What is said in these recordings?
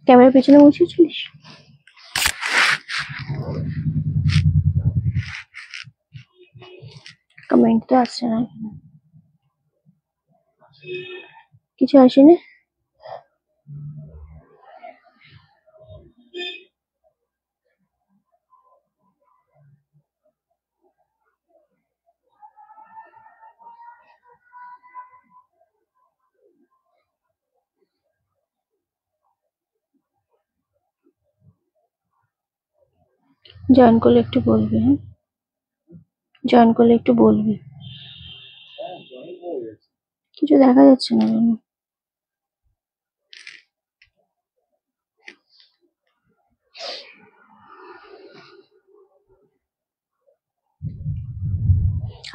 ক্যামেরার পেছনে বসেছিলিস? কমেন্ট তো আসছে না, কিছু আসেনি। জয়েন করলে একটু বলবি, হ্যাঁ জয়েন করলে একটু বলবি। কিছু দেখা যাচ্ছে না কেন?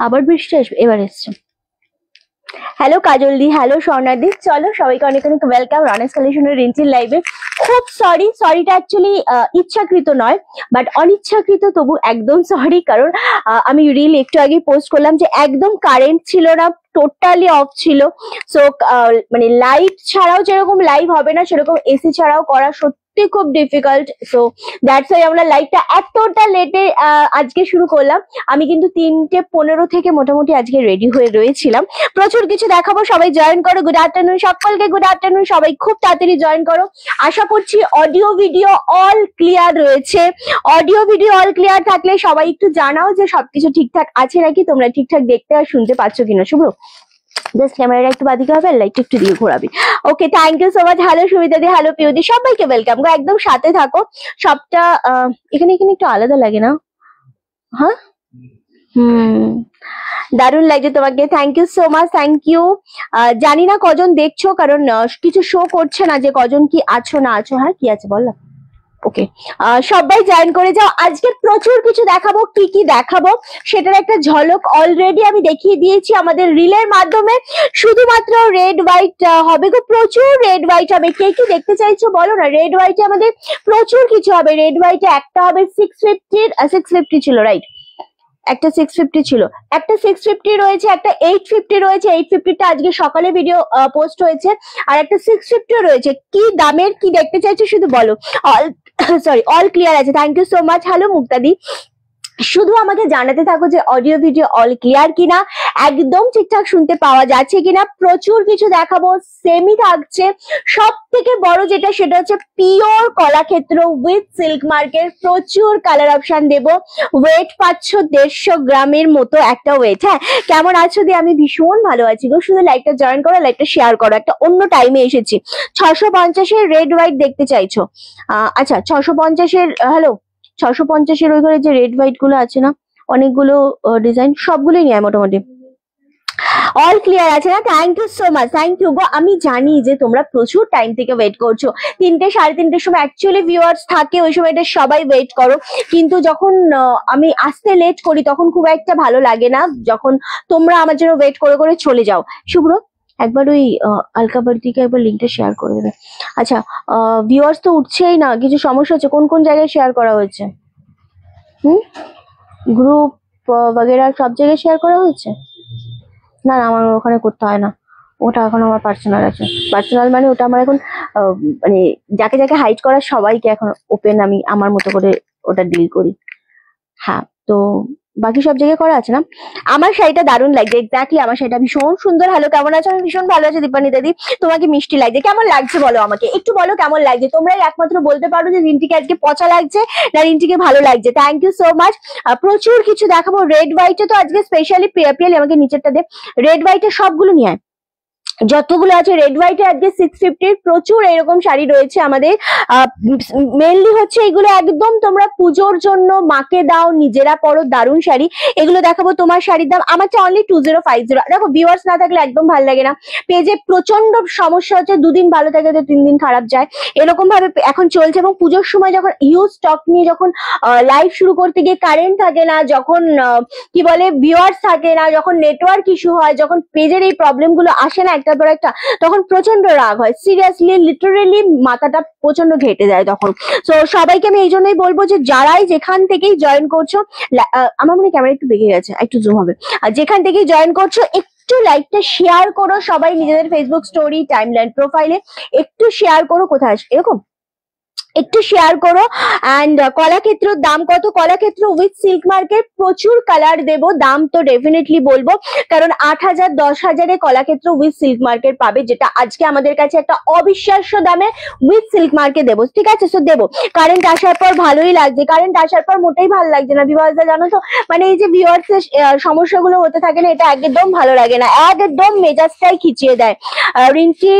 আবার বৃষ্টি আসবে, এবার এসছে। হ্যালো কাজল দি, হ্যালো স্বর্ণা দি, চলো সবাইকে অনেক অনেক ওয়েলকাম রনেস কালেকশনের রিন্টির লাইভে। খুব সরিটা অ্যাকচুয়ালি ইচ্ছাকৃত নয়, বাট অনিচ্ছাকৃত, তবু একদম সরি, কারণ আমি রিল একটু আগে পোস্ট করলাম যে একদম কারেন্ট ছিল না, টোটালি অফ ছিল। সো মানে লাইট ছাড়াও যেরকম লাইভ হবে না, সেরকম এসি ছাড়াও করা সত্যি খুব ডিফিকাল্ট। সো দ্যাটস ওয়াই আমরা লাইভটা এতটা লেটে আজকে শুরু করলাম। আমি কিন্তু 3:15 থেকে মোটামুটি আজকে রেডি হয়ে রয়েছিলাম। প্রচুর কিছু দেখাবো, সবাই জয়েন করো। গুড আফটারনুন সকলকে, গুড আফটারনুন, সবাই খুব তাড়াতাড়ি জয়েন করো। আশা করছি অডিও ভিডিও অল ক্লিয়ার রয়েছে। অডিও ভিডিও অল ক্লিয়ার থাকলে সবাই একটু জানাও যে সবকিছু ঠিকঠাক আছে নাকি, তোমরা ঠিকঠাক দেখতে আর শুনতে পাচ্ছ কিনা। শুভ্র জাস্ট ক্যামেরাটা একটু বাদিকে হবে, লাইটটা একটু দিয়ে ঘোরাবি। Okay, thank you so much. Hello Sumita di, hello পিউদি, সবাইকে ওয়েলকাম গো, একদম সাথে থাকো। সবটা এখানে একটু আলাদা লাগে না? হ্যাঁ, দারুণ লাগছে তোমাকে, thank you so much, thank you. জানি না কজন দেখছো, কারণ কিছু শো করছে না যে কজন কি আছো না আছো। হ্যাঁ, কি আছে বল। ওকে, সবাই জয়েন করে যাও। আজকে প্রচুর কিছু দেখাবো, কি কি দেখাবো সেটার একটা ঝলক অলরেডি আমি দেখিয়ে দিয়েছি আমাদের রিলের মাধ্যমে। শুধুমাত্র রেড হোয়াইট হবে গো, প্রচুর রেড হোয়াইট হবে। কে কি দেখতে চাইছো বলো না? রেড হোয়াইটে আমাদের প্রচুর কিছু হবে। রেড হোয়াইটে একটা হবে 650 ছিল, রাইট? একটা 650 ছিল, একটা 650 রয়েছে, একটা 850 রয়েছে। 850টা আজকে সকালে ভিডিও পোস্ট হয়েছে, আর একটা 650 রয়েছে। কি দামের কি দেখতে চাইছো শুধু বলো। অল অল ক্লিয়ার আছে। Thank you so much. Hello মুক্তাদি, শুধু আমাকে জানাতে থাকো যে অডিও ভিডিও অল ক্লিয়ার কিনা, একদম ঠিকঠাক শুনতে পাওয়া যাচ্ছে কিনা। প্রচুর কিছু দেখাবো, সেমি থাকছে। সব থেকে বড় যেটা, সেটা হচ্ছে পিওর কলাক্ষেত্র উইথ সিল্ক মার্কের প্রচুর কালার অপশন দেব। ওয়েট পাচ্ছ 150 গ্রামের মতো একটা ওয়েট। হ্যাঁ, কেমন আছো দি? আমি ভীষণ ভালো আছি গো। শুধু লাইকটা জয়েন করো, লাইকটা শেয়ার করো। একটা অন্য টাইমে এসেছি। 650-এর রেড হোয়াইট দেখতে চাইছো? আচ্ছা, 650-এর হ্যালো, 650-এর ওই ঘরে যে রেড হোয়াইট গুলো আছে না, অনেকগুলো ডিজাইন, সবগুলোই নেয় মোটামুটি। অল ক্লিয়ার আছে না? Thank you so much, thank you গো। আমি জানি যে তোমরা প্রচুর টাইম থেকে ওয়েট করছো। 3টে 3:30-র সময় অ্যাকচুয়ালি ভিউয়ার্স থাকে, ওই সময়টা সবাই ওয়েট করো। কিন্তু যখন আমি আসতে লেট করি, তখন খুব একটা ভালো লাগে না, যখন তোমরা আমার জন্য ওয়েট করে করে চলে যাও। শুভ্র, একবার ওই আলকাবার্তিকে একবার লিঙ্কটা শেয়ার করে দেবে। আচ্ছা, ভিউয়ার্স তো উঠছেই না, কিছু সমস্যা হচ্ছে। কোন কোন জায়গায় শেয়ার করা হয়েছে? গ্রুপ বগেরা সব জায়গায় শেয়ার করা হয়েছে? না না, আমার ওখানে করতে হয় না, ওটা এখন আমার পার্সোনাল আছে। পার্সোনাল মানে ওটা আমার এখন মানে যাকে যাকে হাইড করা সবাইকে এখন ওপেন আমি আমার মতো করে ওটা ডিল করি। হ্যাঁ, তো বাকি সব জায়গায় করা আছে না। আমার শাড়িটা দারুণ লাগছে, এক্স্যাক্টলি আমার শাড়িটা ভীষণ সুন্দর। হ্যালো, কেমন আছো? আমি ভীষণ ভালো আছি দীপানি দিদি। তোমাকে মিষ্টি লাগছে, কেমন লাগছে বলো আমাকে, একটু বলো কেমন লাগছে। তোমরাই একমাত্র বলতে পারো যে রিন্টিকে আজকে পচা লাগছে না রিন্টিকে ভালো লাগছে। Thank you so much. প্রচুর কিছু দেখাবো। রেড হোয়াইটে তো আজকে স্পেশালি পিয়ালি আমাকে নিচেরটা দে। রেড হোয়াইটে সবগুলো নিয়ে আয়, যতগুলো আছে রেড হোয়াইটে আজকে 650 প্রচুর এরকম শাড়ি রয়েছে আমাদের। মেনলি হচ্ছে এগুলো একদম তোমরা পুজোর জন্য মাকে দাও, নিজেরা পরো, দারুণ শাড়ি। এগুলো দেখাবো। তোমার শাড়ির দাম আমারটা অনলি 2050। দেখো ভিউয়ার্স না থাকলে একদম ভালো লাগে না। পেজে প্রচন্ড সমস্যা হচ্ছে, দুদিন ভালো থাকে তো 3 দিন খারাপ যায়, এরকম ভাবে এখন চলছে। এবং পুজোর সময় যখন হিউজ স্টক নিয়ে যখন লাইভ শুরু করতে গিয়ে কারেন্ট থাকে না, যখন কি বলে ভিউয়ার্স থাকে না, যখন নেটওয়ার্ক ইস্যু হয়, যখন পেজের এই প্রবলেম গুলো আসে না একটার পর একটা, তখন প্রচন্ড রাগ হয়। সিরিয়াসলি লিটারেলি মাথাটা প্রচন্ড ঘেটে যায় তখন। তো সবাইকে আমি এই জন্যই বলবো যে যারাই যেখান থেকেই জয়েন করছো, আমার মনে ক্যামেরা একটু বেঁকে গেছে, একটু জুম হবে। আর যেখান থেকেই জয়েন করছো একটু লাইকটা শেয়ার করো, সবাই নিজেদের ফেসবুক স্টোরি, টাইমলাইন, প্রোফাইলে একটু শেয়ার করো। কোথায় এরকম একটু শেয়ার করো। অ্যান্ড কলাক্ষেত্রর দাম কত? কলাক্ষেত্র উইথ সিল্ক মার্কেট প্রচুর কালার দেব, দাম তো ডেফিনেটলি বলবো, কারণ 8,000 10,000-এ কলাক্ষেত্র উইথ সিল্ক মার্কেট পাবে, যেটা আজকে আমাদের কাছে একটা অবিশ্বাস্য দামে উইথ সিল্ক মার্কেট দেবো। ঠিক আছে, সো দেবো। কারেন্ট আসার পর ভালোই লাগছে, কারেন্ট আসার পর মোটেই ভালো লাগছে না ভিউয়ার্সরা, জানো তো, মানে এই যে ভিউয়ার্সের সমস্যাগুলো হতে থাকে না, এটা একদম ভালো লাগে না, একদম মেজাজটাই খিচিয়ে দেয়। রিন্টি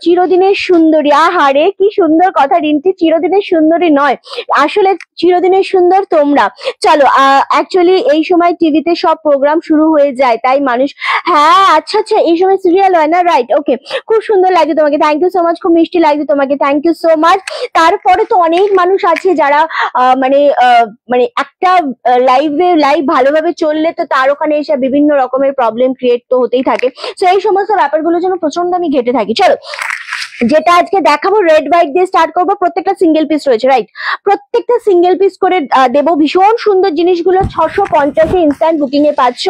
চিরদিনের সুন্দরী, আহারে কি সুন্দর কথা। রিন্টি চিরদিনের সুন্দরী নয়, আসলে চিরদিনের সুন্দর তোমরা। চলো, অ্যাকচুয়ালি এই সময় টিভিতে সব প্রোগ্রাম শুরু হয়ে যায়, তাই মানুষ, হ্যাঁ আচ্ছা আচ্ছা, এই সময় সিরিয়াল হয় না, রাইট, ওকে। খুব সুন্দর লাগছে তোমাকে, থ্যাংক ইউ সো মাচ। খুব মিষ্টি লাগছে তোমাকে, থ্যাংক ইউ সো মাচ। তারপরে তো অনেক মানুষ আছে যারা মানে মানে একটা লাইভ ভালোভাবে চললে তো তার ওখানে এসে বিভিন্ন রকমের প্রবলেম ক্রিয়েট তো হতেই থাকে। তো এই সমস্ত ব্যাপারগুলোর জন্য প্রচন্ড আমি ঘেটে থাকি। চলো, যেটা আজকে দেখাবো রেড হোয়াইট দিয়ে স্টার্ট করবো। প্রত্যেকটা সিঙ্গেল পিস রয়েছে, রাইট, প্রত্যেকটা সিঙ্গেল পিস করে দেবো। ভীষণ সুন্দর জিনিসগুলো 650-এ ইনস্ট্যান্ট বুকিং এ পাচ্ছ।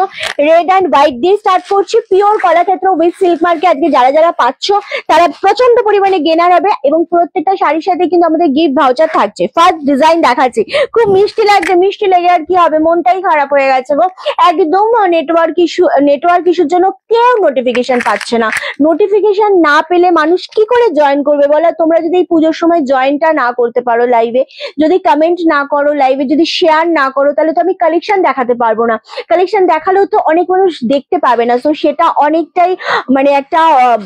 রেড অ্যান্ড হোয়াইট দিয়ে স্টার্ট করছি। পিওর কলাক্ষেত্র উইথ সিল্ক মার্কে আজকে যারা যারা পাচ্ছ তারা প্রচন্ড পরিমাণে গেনার হবে, এবং প্রত্যেকটা শাড়ির সাথে কিন্তু আমাদের গিফট ভাউচার থাকছে। ফার্স্ট ডিজাইন দেখাচ্ছি, খুব মিষ্টি লাগছে। মিষ্টি লেগে আর কি হবে, মনটাই খারাপ হয়ে গেছে গো। একদম নেটওয়ার্ক ইস্যুর জন্য কেউ নোটিফিকেশন পাচ্ছে না। নোটিফিকেশন না পেলে মানুষ কি করে জয়েন করবে বলো? তোমরা যদি এই পুজোর সময় জয়েনটা না করতে পারো লাইভে, যদি কমেন্ট না করো লাইভে, যদি শেয়ার না করো, তাহলে তো আমি কালেকশন দেখাতে পারবো না। কালেকশন দেখালেও তো অনেক মানুষ দেখতে পাবে না। তো সেটা অনেকটাই মানে একটা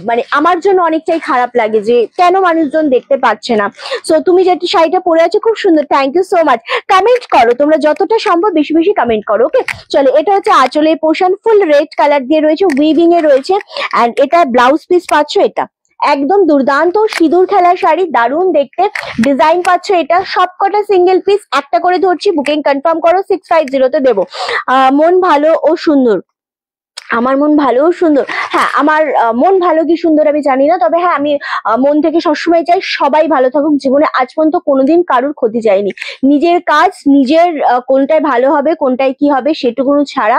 মানে আমার জন্য অনেকটাই খারাপ লাগে যে কেন মানুষজন দেখতে পাচ্ছে না। সো তুমি যে শাড়িটা পরে আছো খুব সুন্দর, thank you so much. Comment করো তোমরা যতটা সম্ভব, বেশি বেশি কমেন্ট করো, ওকে। চলো, এটা হচ্ছে আঁচলের পোর্শন, ফুল রেড কালার দিয়ে রয়েছে, উইভিং এ রয়েছে। এন্ড এটা ব্লাউজ পিস পাচ্ছ, এটা একদম দুর্দান্ত সিঁদুর খেলা শাড়ি, দারুণ দেখতে ডিজাইন পাচ্ছ। এটা সবকটা সিঙ্গেল পিস, একটা করে ধরছি, বুকিং কনফার্ম করো, 650-তে দেবো। মন ভালো ও সুন্দর, আমার মন ভালো ও সুন্দর। হ্যাঁ, আমার মন ভালো কি সুন্দর আমি জানি না, তবে হ্যাঁ আমি মন থেকে সবসময় চাই সবাই ভালো থাকুক। জীবনে আজ পর্যন্ত কোনোদিন কারুর ক্ষতি চাইনি। নিজের কাজ, নিজের কোনটায় ভালো হবে, কোনটায় কি হবে সেটুকুনো ছাড়া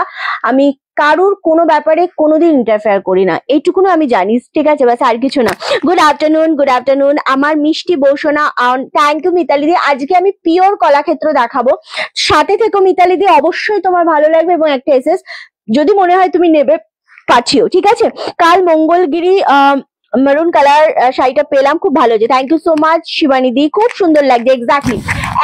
আমি কারুর কোনো ব্যাপারে কোনোদিন ইন্টারফেয়ার করি না, এইটুকুনো আমি জানি, ঠিক আছে, ব্যাস আর কিছু না। গুড আফটারনুন আমার মিষ্টি বৌসোনা। থ্যাংক ইউ মিতালি দি। আজকে আমি পিওর কলাক্ষেত্র দেখাবো, সাথে থেকো মিতালি দি, অবশ্যই তোমার ভালো লাগবে। এবং একটা এসএস যদি মনে হয় তুমি নেবে, পাঠিও, ঠিক আছে। কাল মঙ্গলগিরি মেরুন কালার শাড়িটা পেলাম, খুব ভালো হয়েছে, thank you so much Shivani di, খুব সুন্দর লাগছে। এক্স্যাক্টলি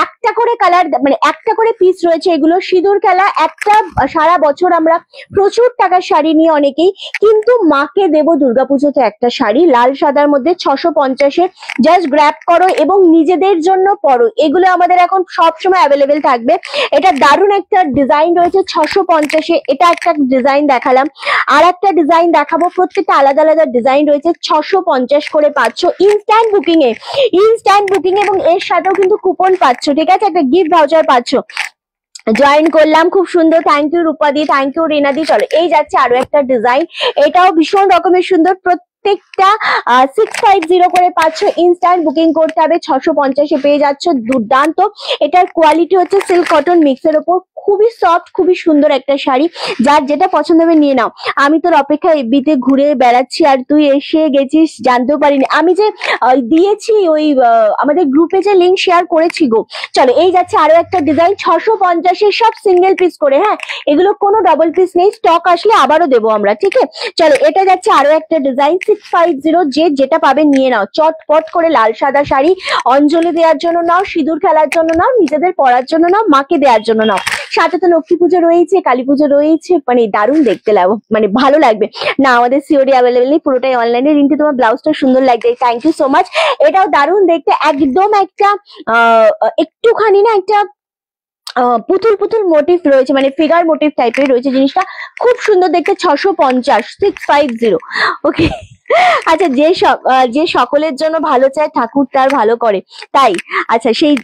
একটা করে কালার, মানে একটা করে পিস রয়েছে। এগুলো সিঁদুর খেলা, একটা সারা বছর আমরা প্রচুর টাকার শাড়ি নিয়ে অনেকেই, কিন্তু মাকে দেবো দুর্গাপুজোতে একটা শাড়ি লাল সাদার মধ্যে 650-এর, জাস্ট গ্র্যাব করো এবং নিজেদের জন্য পরো। এগুলো আমাদের এখন সবসময় অ্যাভেলেবেল থাকবে। এটা দারুণ একটা ডিজাইন রয়েছে 650-এ। এটা একটা ডিজাইন দেখালাম, আর একটা ডিজাইন দেখাবো। প্রত্যেকটা আলাদা আলাদা ডিজাইন রয়েছে, 650 করে পাচ্ছ ইনস্ট্যান্ট বুকিং এ, এবং এর সাথেও কিন্তু কুপন পাচ্ছ, ঠিক আছে, একটা গিফট ভাউচার পাচ্ছ। জয়েন করলাম, খুব সুন্দর, thank you Rupa di, thank you Rina di. চলো, এই যাচ্ছে আরো একটা ডিজাইন, এটাও ভীষণ রকমের সুন্দর। প্রত্যেকটা 650 করে পাচ্ছ, ইনস্ট্যান্ট বুকিং করতে হবে, 650 পেয়ে যাচ্ছ, দুর্দান্ত। এটার কোয়ালিটি হচ্ছে সিল্ক কটন মিক্সের ওপর, খুবই সফট, খুবই সুন্দর একটা শাড়ি, যার যেটা পছন্দ হবে নিয়ে নাও। আমি তোর অপেক্ষা এফবিতে ঘুরে বেড়াচ্ছি আর তুই এসে গেছিস, জানতেও পারিনি আমি যে দিয়েছি ওই আমাদের গ্রুপে যে লিঙ্ক শেয়ার করেছি গো। চলো এই যাচ্ছে আরো একটা ডিজাইন, 650 সব সিঙ্গেল পিস করে, হ্যাঁ এগুলো কোনো ডাবল পিস নেই, স্টক আসলে আবারও দেবো আমরা, ঠিক আছে। চলো এটা যাচ্ছে আরো একটা ডিজাইন 650, যে যেটা পাবে নিয়ে নাও, চটপট করে লাল সাদা শাড়ি, অঞ্জলি দেওয়ার জন্য নাও, সিঁদুর খেলার জন্য নাও, নিজেদের পরার জন্য নাও, মাকে দেওয়ার জন্য নাও, সাথে তো লক্ষ্মী পুজো রয়েছে, কালী পুজো রয়েছে, মানে দারুণ দেখতে লাগবে, মানে ভালো লাগবে না। আমাদের সিওডি অ্যাভেলেবেল নেই, পুরোটাই অনলাইনে। রিন্টি তোমার ব্লাউজটা সুন্দর লাগছে, থ্যাংক ইউ সো মাচ। এটাও দারুণ দেখতে, একদম একটা একটুখানি না একটা পুতুল পুতুল মোটিভ রয়েছে, মানে ফিগার মোটিভ টাইপের রয়েছে জিনিসটা, খুব সুন্দর দেখতে। 650, 650, ওকে। আচ্ছা যে সকলের জন্য ভালো চায় ঠাকুর তার ভালো করে, তাই আচ্ছা সেই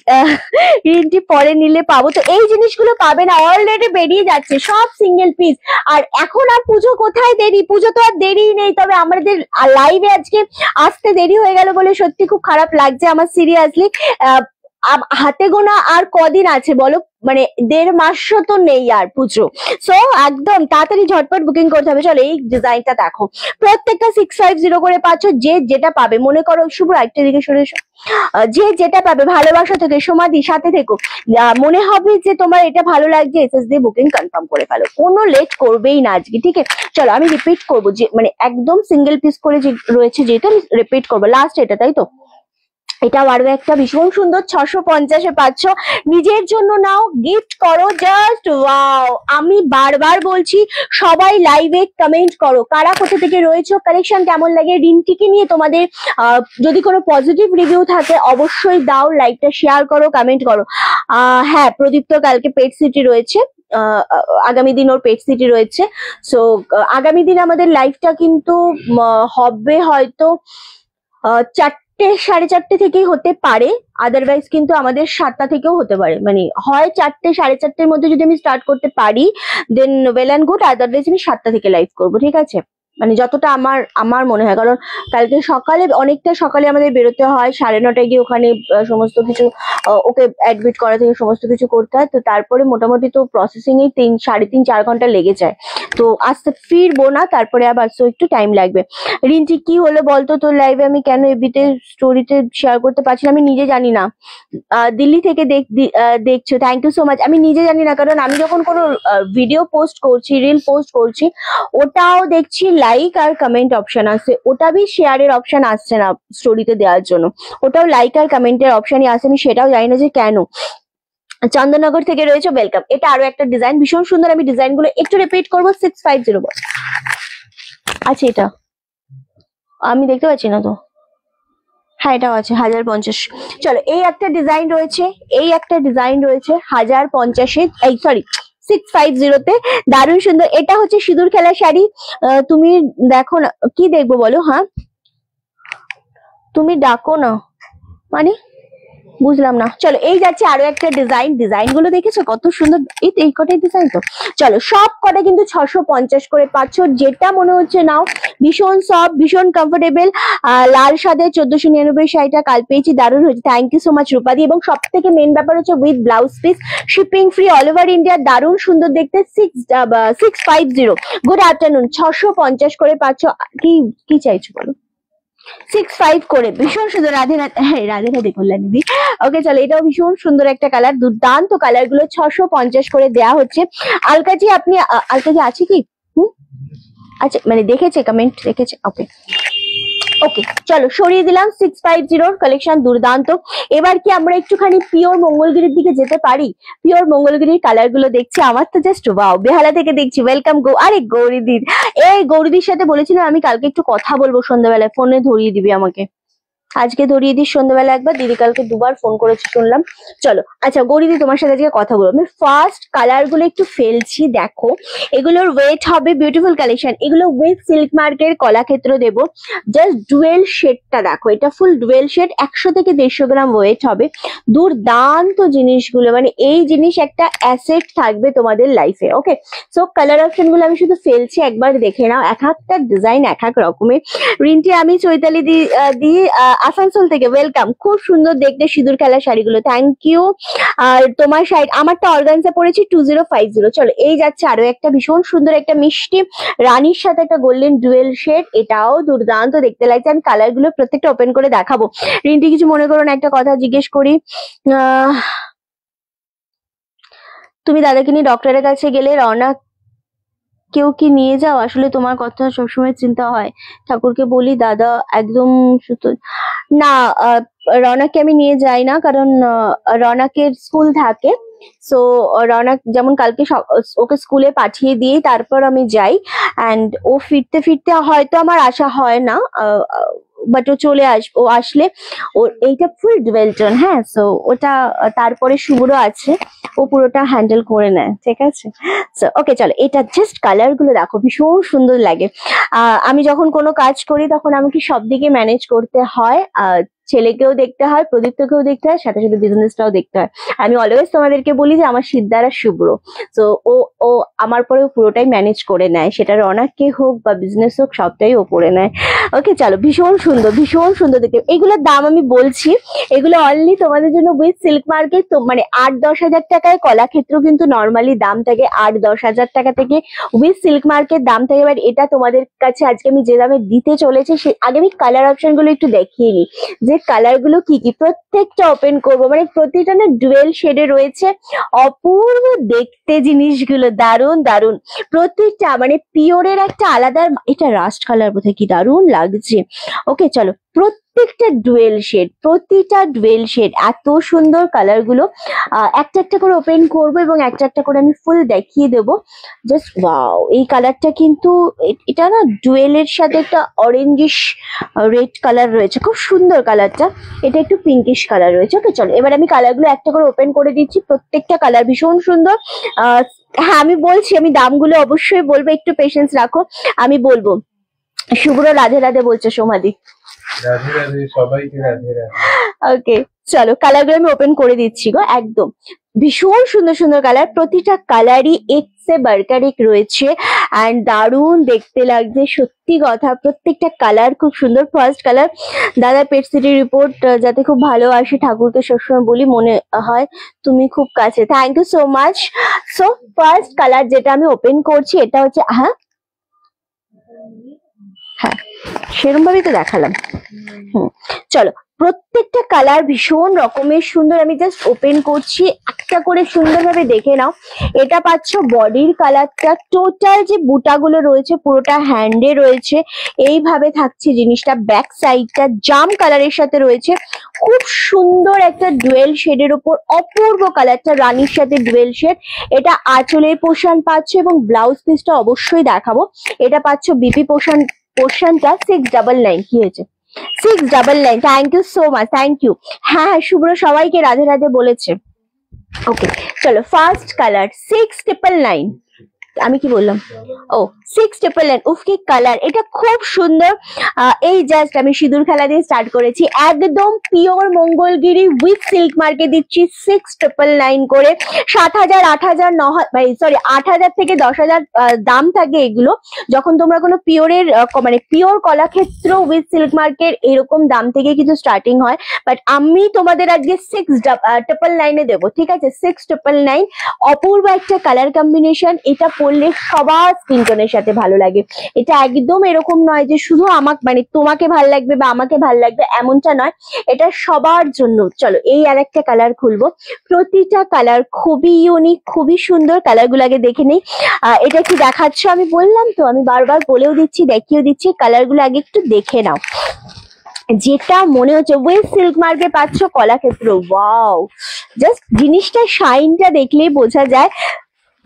ঋণটি পরে নিলে পাবো তো, এই জিনিসগুলো পাবে না, অলরেডি বেরিয়ে যাচ্ছে সব সিঙ্গেল পিস। আর এখন আর পুজো কোথায় দেরি, পুজো তো আর দেরি নেই, তবে আমাদের লাইভে আজকে আসতে দেরি হয়ে গেল বলে সত্যি খুব খারাপ লাগছে আমার, সিরিয়াসলি। হাতে গোনা আর কদিন আছে বলো, মানে 1.5 মাসও তো নেই আর পুজো, সো একদম তাড়াতাড়ি ঝটপট বুকিং করতে হবে। চলো এই ডিজাইনটা দেখো, প্রত্যেকটা 650 করে পাচ্ছ, যে যেটা পাবে। মনে করো শুভ একটা দিকে সরে এসো, যে যেটা পাবে ভালোবাসা থেকে সমাধি সাথে থেকো, মনে হবে যে তোমার এটা ভালো লাগছে, এসএস দিয়ে বুকিং কনফার্ম করে ফেলো, কোনো লেট করবেই না আজকে, ঠিক আছে। চলো আমি রিপিট করবো, যে মানে একদম সিঙ্গেল পিস করে যে রয়েছে যেটা আমি রিপিট করবো, লাস্ট এটা, তাই তো। এটাও আরো একটা ভীষণ সুন্দর, 650 পাচ্ছ, নিজের জন্য নাও, গিফট করো, জাস্ট ওয়াও। আমি বারবার বলছি সবাই লাইভে কমেন্ট করো, কারা কোথা থেকে রয়েছো, কালেকশন কেমন লাগে, রিন্টিকে নিয়ে তোমাদের যদি কোনো পজিটিভ রিভিউ থাকে অবশ্যই দাও, লাইকটা শেয়ার করো, কমেন্ট করো। হ্যাঁ প্রদীপ্ত কালকে পেট সিটি রয়েছে, আগামী দিন ওর পেট সিটি রয়েছে, সো আগামী দিন আমাদের লাইভটা কিন্তু হবে হয়তো 4টে 4:30 থেকেই হতে পারে, আদারওয়াইজ কিন্তু আমাদের 7টা থেকেও হতে পারে, মানে হয় 4টে 4:30-র মধ্যে যদি আমি স্টার্ট করতে পারি দেন ওয়েল অ্যান্ড গুড, আদারওয়াইজ আমি 7টা থেকে লাইভ করবো, ঠিক আছে। মানে যতটা আমার মনে হয়, কারণ কালকে সকালে অনেকটা সকালে আমাদের বেরোতে হয়, 9:30 গিয়ে ওখানে সমস্ত কিছু ওকে অ্যাডমিট করা থেকে সমস্ত কিছু করতে হয়, তো তারপরে মোটামুটি তো প্রসেসিং এই 3-4 ঘন্টা লেগে যায়, তো আসতে ফিরবো না, তারপরে আবার সো একটু টাইম লাগবে। রিন্টি কি হলো বলতো, তোর লাইভে আমি কেন এবিতে স্টোরিতে শেয়ার করতে পারছি না, আমি নিজে জানি না। দিল্লি থেকে দেখছো, থ্যাংক ইউ সো মাচ। আমি নিজে জানি না, কারণ আমি যখন কোনো ভিডিও পোস্ট করছি, রিল পোস্ট করছি, ওটাও দেখছি লাইক আর কমেন্ট অপশন আসছে, ওটা বি শেয়ারের অপশন আসছে না স্টোরিতে দেওয়ার জন্য, ওটাও লাইক আর কমেন্টের অপশনই আসেনি, সেটাও জানি না যে কেন। চন্দননগর থেকে রয়েছে, ওয়েলকাম। এটা আরো একটা ডিজাইন, ভীষণ সুন্দর, আমি ডিজাইন গুলো একটু রিপিট করবো। 650 বল, আচ্ছা এটা আমি দেখতে পাচ্ছি না তো, হ্যাঁ এটাও আছে 1050। চলো এই একটা ডিজাইন রয়েছে, এই একটা ডিজাইন রয়েছে 1050-এ, এই সরি 650-তে, দারুণ সুন্দর। এটা হচ্ছে সিঁদুর খেলা শাড়ি, তুমি দেখো না, কি দেখবো বলো, হ্যাঁ তুমি ডাকো না মানে বুঝলাম না। চলো এই যাচ্ছে আরো একটা ডিজাইন, ডিজাইন গুলো দেখেছো কত সুন্দর, এই কটাই ডিজাইন তো। চলো সব কটা কিন্তু 650 করে পাচ্ছ, যেটা মনে হচ্ছে নাও, ভীষণ সফট, ভীষণ কমফোর্টেবল। লাল সাদে 1499 শাড়িটা কাল পেয়েছি, দারুণ হয়েছে, থ্যাংক ইউ সো মাচ রূপাদি। এবং সব থেকে মেন ব্যাপার হচ্ছে with blouse piece, shipping free all over India, দারুণ সুন্দর দেখতে। 650, গুড আফটারনুন, 650 করে পাচ্ছ। কি চাইছো বলো, 6.5 করে, ভীষণ সুন্দর। রাধে রাধে, হ্যাঁ রাধে রাধে কল্যাণ দিদি। ওকে চলো এটাও ভীষণ সুন্দর একটা কালার, দুর্দান্ত কালার গুলো 650 করে দেয়া হচ্ছে। আলকাজি আপনি আলকাজি আছে কি? আচ্ছা মানে দেখেছে, কমেন্ট দেখেছে, ওকে ওকে। চলো সরিয়ে দিলাম 650 কালেকশন, দুর্দান্ত। এবার কি আমরা একটুখানি পিওর মঙ্গলগিরির দিকে যেতে পারি? পিওর মঙ্গলগিরির কালার গুলো দেখছি, আমার তো জাস্ট ওয়াও। বেহালা থেকে দেখছি, ওয়েলকাম গো। আরে গৌরীদির, এই গৌরীদির সাথে বলেছিলাম আমি কালকে একটু কথা বলবো সন্ধ্যাবেলায়, ফোনে ধরিয়ে দিবি আমাকে। আজকে ধরিয়ে দিই সন্ধ্যাবেলা একবার, দিদি কালকে দুবার ফোন করেছে শুনলাম। চলো আচ্ছা গৌরীদি তোমার সাথে আজকে কথা বলবো। আমি ফার্স্ট কালার গুলো একটু ফেলছি, দেখো এগুলোর ওয়েট হবে বিউটিফুল কালেকশন, এগুলো উইথ সিল্ক মার্কের কলাক্ষেত্র দেবো। জাস্ট ডুয়েল শেডটা দেখো, এটা ফুল ডুয়েল শেড, 100 থেকে 150 গ্রাম ওয়েট হবে। দুর্দান্ত জিনিসগুলো, মানে এই জিনিস একটা অ্যাসেট থাকবে তোমাদের লাইফে। ওকে, সো কালার অপশন গুলো আমি শুধু ফেলছি, একবার দেখে নাও। এক একটা ডিজাইন এক এক রকমের। রিন্টি আমি চৈতালি দি আসানসোল থেকে, ওয়েলকাম। খুব সুন্দর দেখতে সিঁদুর খেলা শাড়িগুলো, থ্যাংক ইউ। আর তোমার শাড়ি, আমারটা অর্গানজা পড়েছি 2050। চলো এই যাচ্ছে আরো একটা ভীষণ সুন্দর একটা মিষ্টি রানীর সাথে একটা গোল্ডেন ডুয়েল শেড, এটাও দুর্দান্ত দেখতে লাগছে। আমি কালার গুলো প্রত্যেকটা ওপেন করে দেখাবো। রিন্টি কিছু মনে করো না, একটা কথা জিজ্ঞেস করি, তুমি দাদাকে নিয়ে ডক্টরের কাছে গেলে রওনা কেউ কি নিয়ে যাও? আসলে তোমার কথা সবসময় চিন্তা হয়, ঠাকুরকে বলি দাদা একদম সুতো না। রওনাকে আমি নিয়ে যাই না, কারণ রওনাকের স্কুল থাকে। সো রওনাক যেমন কালকে ওকে স্কুলে পাঠিয়ে দিয়ে তারপর আমি যাই, অ্যান্ড ও ফিরতে ফিরতে হয়তো আমার আসা হয় না, বাট ও চলে ও আসলে এইটা ফুল ডুয়েল টোন, হ্যাঁ। সো ওটা তারপরে শুভ্র আছে, ও পুরোটা হ্যান্ডেল করে নেয়, ঠিক আছে। সো ওকে চলো, এটা জাস্ট কালার গুলো দেখো, ভীষণ সুন্দর লাগে। আমি যখন কোনো কাজ করি তখন আমাকে সব দিকে ম্যানেজ করতে হয়, ছেলেকেও দেখতে হয়, প্রদীপ্তকেও দেখতে হয়, সাথে সাথে বিজনেসটাও দেখতে হয়। আমি অলওয়েজ তোমাদেরকে বলি যে আমার সিদ্ধারা শুভ্র, তো ও আমার পরেও পুরোটাই ম্যানেজ করে নেয়, সেটা রওনাকে হোক বা বিজনেস হোক, সবটাই ও করে নেয়। ওকে চলো, ভীষণ সুন্দর দেখতে। এগুলোর দাম আমি বলছি, এগুলো অনলি তোমাদের জন্য উইথ সিল্ক মার্কেট, তো মানে 8-10 হাজার টাকায়। কলাক্ষেত্র কিন্তু নর্মালি দাম থাকে 8-10 হাজার টাকা থেকে, উইথ সিল্ক মার্কেট দাম থাকে। এবার এটা তোমাদের কাছে আজকে আমি যে দামে দিতে চলেছি, সে আগে আমি কালার অপশন গুলো একটু দেখিয়ে নিই, যে কালার গুলো কি কি। প্রত্যেকটা ওপেন করবো, মানে প্রতিটা না ডুয়েল শেডে রয়েছে, অপূর্ব দেখতে জিনিসগুলো, দারুণ দারুণ প্রত্যেকটা, মানে পিওরের একটা আলাদা, এটা রাস্ট কালার বোধহয়, কি দারুণ লাগছে। ওকে চলো, প্রত্যেকটা ডুয়েল শেড, প্রতিটা ডুয়েল শেড, এত সুন্দর কালার গুলো। একটা একটা করে ওপেন করবো এবং একটা একটা করে আমি ফুল দেখিয়ে দেবো। জাস্ট ওয়াও, এই কালারটা কিন্তু, এটা না ডুয়েলের সাথে একটা অরেঞ্জিশ রেড কালার রয়েছে, খুব সুন্দর কালারটা। এটা একটু পিঙ্কিশ কালার রয়েছে। ওকে চলো, এবার আমি কালার গুলো একটা করে ওপেন করে দিচ্ছি। প্রত্যেকটা কালার ভীষণ সুন্দর। হ্যাঁ আমি বলছি, আমি দামগুলো অবশ্যই বলবো, একটু পেশেন্স রাখো, আমি বলবো। শুভ্র রাধে রাধে বলছে, সমাধি রাধে রাধে, সবাইকে রাধে রাধে। ওকে চলো, কালার গুলো আমি ওপেন করে দিচ্ছি গো, একদম ভীষণ সুন্দর কালার, প্রতিটা কালারই এক সে বাড়কার এক রয়েছে, অ্যান্ড দারুণ দেখতে লাগছে, সত্যি কথা। প্রত্যেকটা কালার খুব সুন্দর। ফার্স্ট কালার, দাদা পেট সিটি রিপোর্ট যাতে খুব ভালো আসে, ঠাকুরকে সবসময় বলি, মনে হয় তুমি খুব কাছে, thank you so much. So first colour যেটা আমি ওপেন করছি, এটা হচ্ছে, হ্যাঁ সেরকম ভাবেই তো দেখালাম। চলো, প্রত্যেকটা কালার ভীষণ রকমের সুন্দর। আমি জাস্ট ওপেন করছি, একটা করে সুন্দরভাবে দেখে নাও। এটা পাচ্ছ বডির কালারটা, টোটাল যে বুটাগুলো রয়েছে পুরোটা হ্যান্ডে রয়েছে, এইভাবে থাকছে জিনিসটা। ব্যাক সাইডটা জাম কালারের সাথে রয়েছে, খুব সুন্দর একটা ডুয়েল শেডের উপর, অপূর্ব কালারটা, রানীর সাথে ডুয়েল শেড। এটা আঁচলের পোর্শন পাচ্ছ এবং ব্লাউজ পিসটা অবশ্যই দেখাবো। এটা পাচ্ছ বিপি পোর্শনটা 699। কি হয়েছে? 699, thank you so much, thank you. হ্যাঁ শুভ্র সবাইকে রাধে রাধে বলেছে। ওকে চলো, ফার্স্ট কালার 6999, আমি কি বললাম, ও 6999। উফ কি কালার, এটা খুব সুন্দর। এই জাস্ট আমি সিঁদুর খেলা দিয়ে স্টার্ট করেছি, একদম পিওর মঙ্গলগিরি উইথ সিল্ক মার্কে দিচ্ছি 6999 করে। 7000, 8000, 9000, সরি 8000 থেকে 10,000 দাম থাকে এগুলো। যখন তোমরা কোনো পিওরের মানে পিওর কলাক্ষেত্র উইথ সিল্ক মার্কের এরকম দাম থেকে কিন্তু স্টার্টিং হয়, বাট আমি তোমাদের আজকে 6999 এ দেবো, ঠিক আছে। 6999, অপূর্ব একটা কালার কম্বিনেশন। এটা পরলে সবার স্কিন টোনের সাথে ভালো লাগে। এটা একদম এরকম নয় যে শুধু আমাকে, মানে তোমাকে ভাল লাগবে বা আমাকে ভাল লাগবে, এমনটা নয়, এটা সবার জন্য। চলো এই আর একটা কালার খুলবো। প্রতিটা কালার খুবই ইউনিক, খুবই সুন্দর। কালার গুলো আগে দেখে নেই। এটা কি দেখাচ্ছ, আমি বললাম তো, আমি বারবার বলেও দিচ্ছি, দেখিয়েও দিচ্ছি, কালার গুলো আগে একটু দেখে নাও। যেটা মনে হচ্ছে উইথ সিল্ক মার্কে পাচ্ছ কলাক্ষেত্র, ওয়াও, জাস্ট জিনিসটা শাইনটা দেখলেই বোঝা যায়।